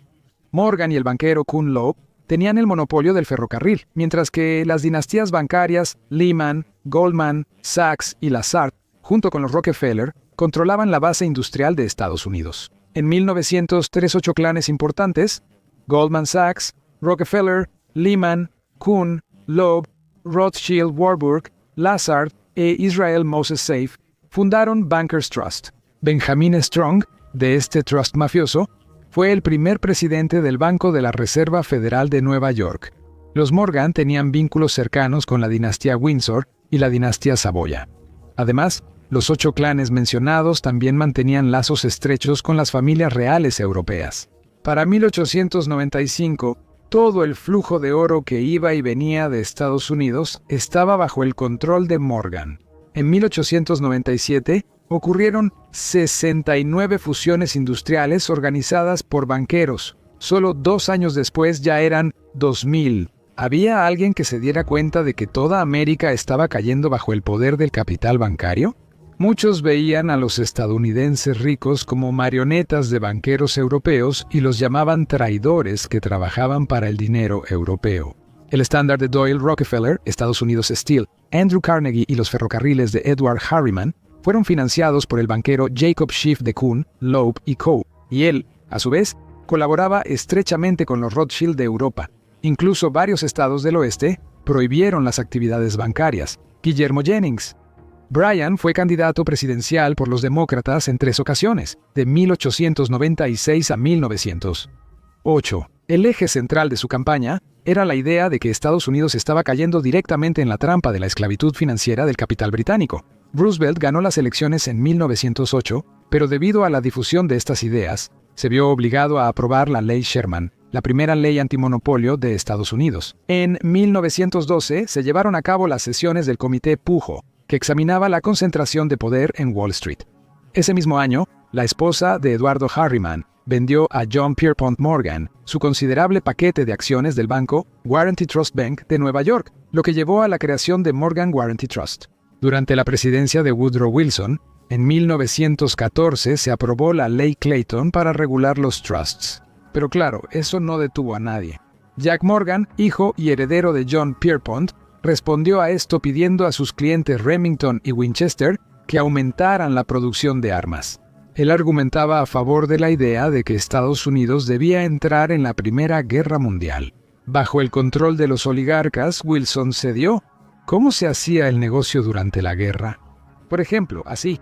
Morgan y el banquero Kuhn Loeb tenían el monopolio del ferrocarril, mientras que las dinastías bancarias Lehman, Goldman, Sachs y Lazard, junto con los Rockefeller, controlaban la base industrial de Estados Unidos. En 1903, 8 clanes importantes, Goldman Sachs, Rockefeller, Lehman, Kuhn, Loeb, Rothschild Warburg, Lazard e Israel Moses Seife, fundaron Bankers Trust. Benjamin Strong, de este trust mafioso, fue el primer presidente del Banco de la Reserva Federal de Nueva York. Los Morgan tenían vínculos cercanos con la dinastía Windsor y la dinastía Saboya. Además, los 8 clanes mencionados también mantenían lazos estrechos con las familias reales europeas. Para 1895, todo el flujo de oro que iba y venía de Estados Unidos estaba bajo el control de Morgan. En 1897, ocurrieron 69 fusiones industriales organizadas por banqueros. Solo 2 años después ya eran 2.000. ¿Había alguien que se diera cuenta de que toda América estaba cayendo bajo el poder del capital bancario? Muchos veían a los estadounidenses ricos como marionetas de banqueros europeos y los llamaban traidores que trabajaban para el dinero europeo. El Standard de Doyle Rockefeller, Estados Unidos Steel, Andrew Carnegie y los ferrocarriles de Edward Harriman fueron financiados por el banquero Jacob Schiff de Kuhn, Loeb y Co., y él, a su vez, colaboraba estrechamente con los Rothschild de Europa. Incluso varios estados del oeste prohibieron las actividades bancarias. Guillermo Jennings Bryan fue candidato presidencial por los demócratas en 3 ocasiones, de 1896 a 1908. El eje central de su campaña era la idea de que Estados Unidos estaba cayendo directamente en la trampa de la esclavitud financiera del capital británico. Roosevelt ganó las elecciones en 1908, pero debido a la difusión de estas ideas, se vio obligado a aprobar la Ley Sherman, la primera ley antimonopolio de Estados Unidos. En 1912 se llevaron a cabo las sesiones del Comité Pujo, que examinaba la concentración de poder en Wall Street. Ese mismo año, la esposa de Eduardo Harriman vendió a John Pierpont Morgan su considerable paquete de acciones del banco Guaranty Trust Bank de Nueva York, lo que llevó a la creación de Morgan Guaranty Trust. Durante la presidencia de Woodrow Wilson, en 1914 se aprobó la Ley Clayton para regular los trusts. Pero claro, eso no detuvo a nadie. Jack Morgan, hijo y heredero de John Pierpont, respondió a esto pidiendo a sus clientes Remington y Winchester que aumentaran la producción de armas. Él argumentaba a favor de la idea de que Estados Unidos debía entrar en la Primera Guerra Mundial. Bajo el control de los oligarcas, Wilson cedió. ¿Cómo se hacía el negocio durante la guerra? Por ejemplo, así.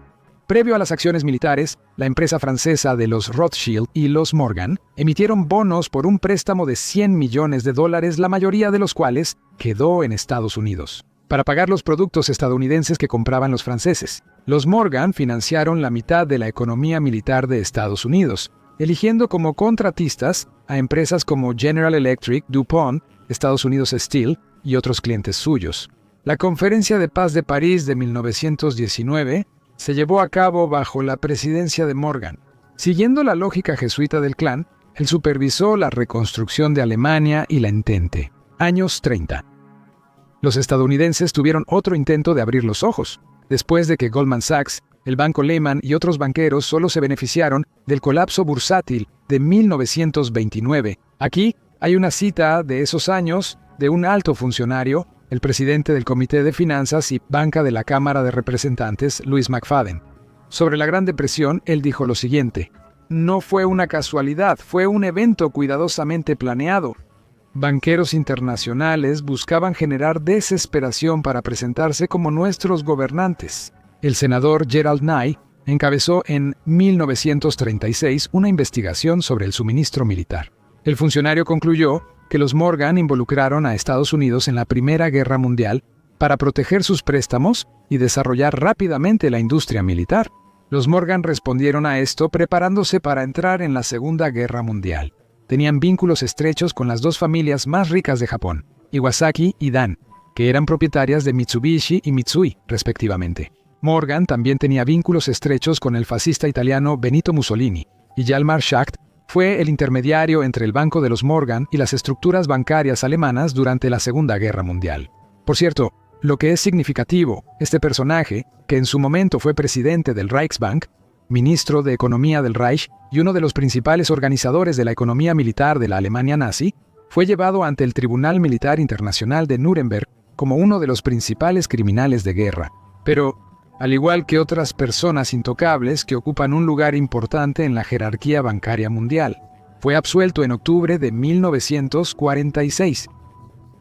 Previo a las acciones militares, la empresa francesa de los Rothschild y los Morgan emitieron bonos por un préstamo de $100 millones, la mayoría de los cuales quedó en Estados Unidos, para pagar los productos estadounidenses que compraban los franceses. Los Morgan financiaron la mitad de la economía militar de Estados Unidos, eligiendo como contratistas a empresas como General Electric, DuPont, Estados Unidos Steel y otros clientes suyos. La Conferencia de Paz de París de 1919 se llevó a cabo bajo la presidencia de Morgan. Siguiendo la lógica jesuita del clan, él supervisó la reconstrucción de Alemania y la Entente. Años 30. Los estadounidenses tuvieron otro intento de abrir los ojos, después de que Goldman Sachs, el banco Lehman y otros banqueros solo se beneficiaron del colapso bursátil de 1929. Aquí hay una cita de esos años de un alto funcionario, el presidente del Comité de Finanzas y Banca de la Cámara de Representantes, Louis McFadden. Sobre la Gran Depresión, él dijo lo siguiente: «No fue una casualidad, fue un evento cuidadosamente planeado. Banqueros internacionales buscaban generar desesperación para presentarse como nuestros gobernantes». El senador Gerald Nye encabezó en 1936 una investigación sobre el suministro militar. El funcionario concluyó que los Morgan involucraron a Estados Unidos en la Primera Guerra Mundial para proteger sus préstamos y desarrollar rápidamente la industria militar. Los Morgan respondieron a esto preparándose para entrar en la Segunda Guerra Mundial. tenían vínculos estrechos con las dos familias más ricas de Japón, Iwasaki y Dan, que eran propietarias de Mitsubishi y Mitsui, respectivamente. Morgan también tenía vínculos estrechos con el fascista italiano Benito Mussolini, y Hjalmar Schacht fue el intermediario entre el Banco de los Morgan y las estructuras bancarias alemanas durante la Segunda Guerra Mundial. Por cierto, lo que es significativo, este personaje, que en su momento fue presidente del Reichsbank, ministro de Economía del Reich y uno de los principales organizadores de la economía militar de la Alemania nazi, fue llevado ante el Tribunal Militar Internacional de Nuremberg como uno de los principales criminales de guerra. Pero, al igual que otras personas intocables que ocupan un lugar importante en la jerarquía bancaria mundial, fue absuelto en octubre de 1946.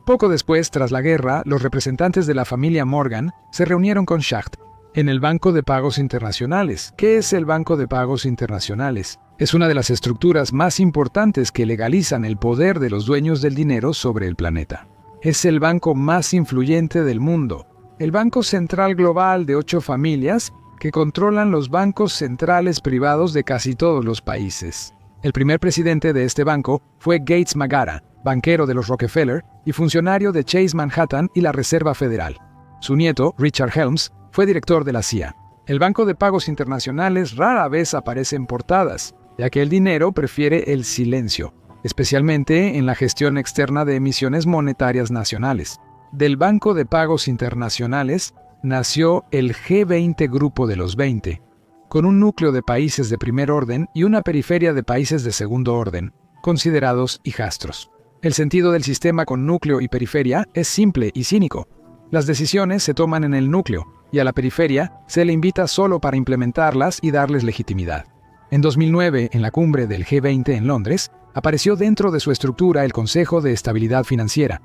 Poco después, tras la guerra, los representantes de la familia Morgan se reunieron con Schacht en el Banco de Pagos Internacionales. ¿Qué es el Banco de Pagos Internacionales? Es una de las estructuras más importantes que legalizan el poder de los dueños del dinero sobre el planeta. Es el banco más influyente del mundo, el Banco Central Global de 8 familias que controlan los bancos centrales privados de casi todos los países. El primer presidente de este banco fue Gates Magara, banquero de los Rockefeller y funcionario de Chase Manhattan y la Reserva Federal. Su nieto, Richard Helms, fue director de la CIA. El Banco de Pagos Internacionales rara vez aparece en portadas, ya que el dinero prefiere el silencio, especialmente en la gestión externa de emisiones monetarias nacionales. Del Banco de Pagos Internacionales nació el G20 Grupo de los 20, con un núcleo de países de primer orden y una periferia de países de segundo orden, considerados hijastros. El sentido del sistema con núcleo y periferia es simple y cínico. Las decisiones se toman en el núcleo, y a la periferia se le invita solo para implementarlas y darles legitimidad. En 2009, en la cumbre del G20 en Londres, apareció dentro de su estructura el Consejo de Estabilidad Financiera,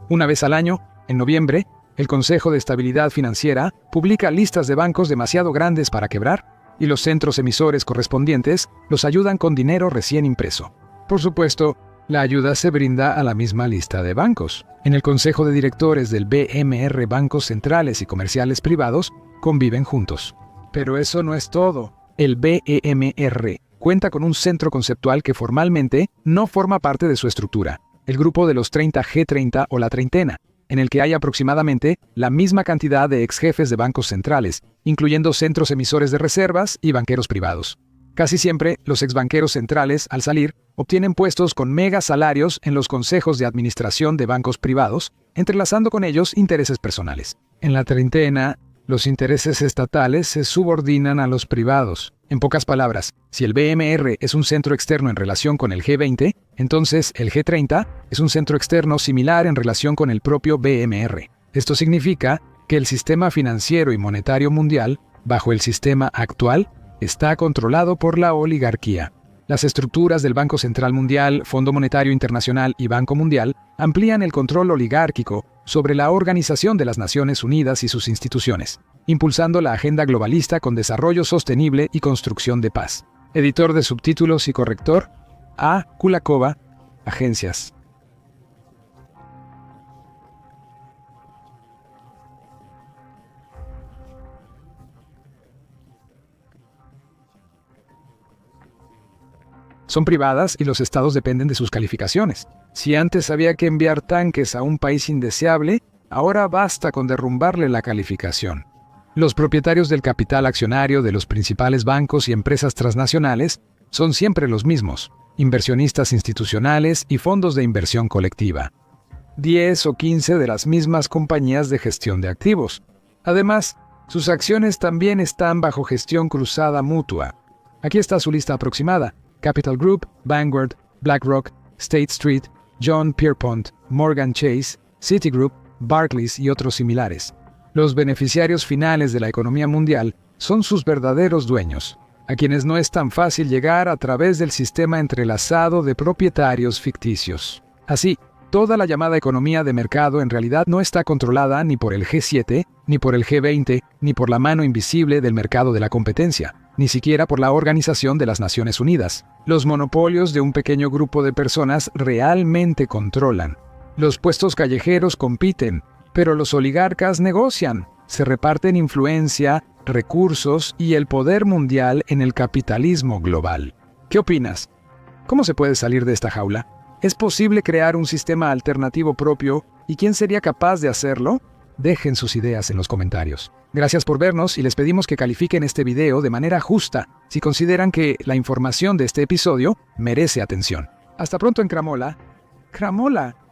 Una vez al año, en noviembre, el Consejo de Estabilidad Financiera publica listas de bancos demasiado grandes para quebrar, y los centros emisores correspondientes los ayudan con dinero recién impreso. Por supuesto, la ayuda se brinda a la misma lista de bancos. En el Consejo de Directores del BMR, bancos centrales y comerciales privados conviven juntos. Pero eso no es todo. El BMR cuenta con un centro conceptual que formalmente no forma parte de su estructura, el grupo de los 30 G30 o la treintena, en el que hay aproximadamente la misma cantidad de exjefes de bancos centrales, incluyendo centros emisores de reservas y banqueros privados. Casi siempre, los exbanqueros centrales, al salir, obtienen puestos con mega salarios en los consejos de administración de bancos privados, entrelazando con ellos intereses personales. En la treintena, los intereses estatales se subordinan a los privados. En pocas palabras, si el BMR es un centro externo en relación con el G20, entonces el G30 es un centro externo similar en relación con el propio BMR. Esto significa que el sistema financiero y monetario mundial, bajo el sistema actual, está controlado por la oligarquía. Las estructuras del Banco Central Mundial, Fondo Monetario Internacional y Banco Mundial amplían el control oligárquico sobre la Organización de las Naciones Unidas y sus instituciones, impulsando la agenda globalista con desarrollo sostenible y construcción de paz. Editor de subtítulos y corrector, A. Kulakova, Agencias. Son privadas y los estados dependen de sus calificaciones. Si antes había que enviar tanques a un país indeseable, ahora basta con derrumbarle la calificación. Los propietarios del capital accionario de los principales bancos y empresas transnacionales son siempre los mismos: inversionistas institucionales y fondos de inversión colectiva. 10 o 15 de las mismas compañías de gestión de activos. Además, sus acciones también están bajo gestión cruzada mutua. Aquí está su lista aproximada: Capital Group, Vanguard, BlackRock, State Street, John Pierpont, Morgan Chase, Citigroup, Barclays y otros similares. Los beneficiarios finales de la economía mundial son sus verdaderos dueños, a quienes no es tan fácil llegar a través del sistema entrelazado de propietarios ficticios. Así, toda la llamada economía de mercado en realidad no está controlada ni por el G7, ni por el G20, ni por la mano invisible del mercado de la competencia, ni siquiera por la Organización de las Naciones Unidas. Los monopolios de un pequeño grupo de personas realmente controlan. Los puestos callejeros compiten, pero los oligarcas negocian, se reparten influencia, recursos y el poder mundial en el capitalismo global. ¿Qué opinas? ¿Cómo se puede salir de esta jaula? ¿Es posible crear un sistema alternativo propio? ¿Y quién sería capaz de hacerlo? Dejen sus ideas en los comentarios. Gracias por vernos y les pedimos que califiquen este video de manera justa si consideran que la información de este episodio merece atención. Hasta pronto en Cramola. ¡Cramola!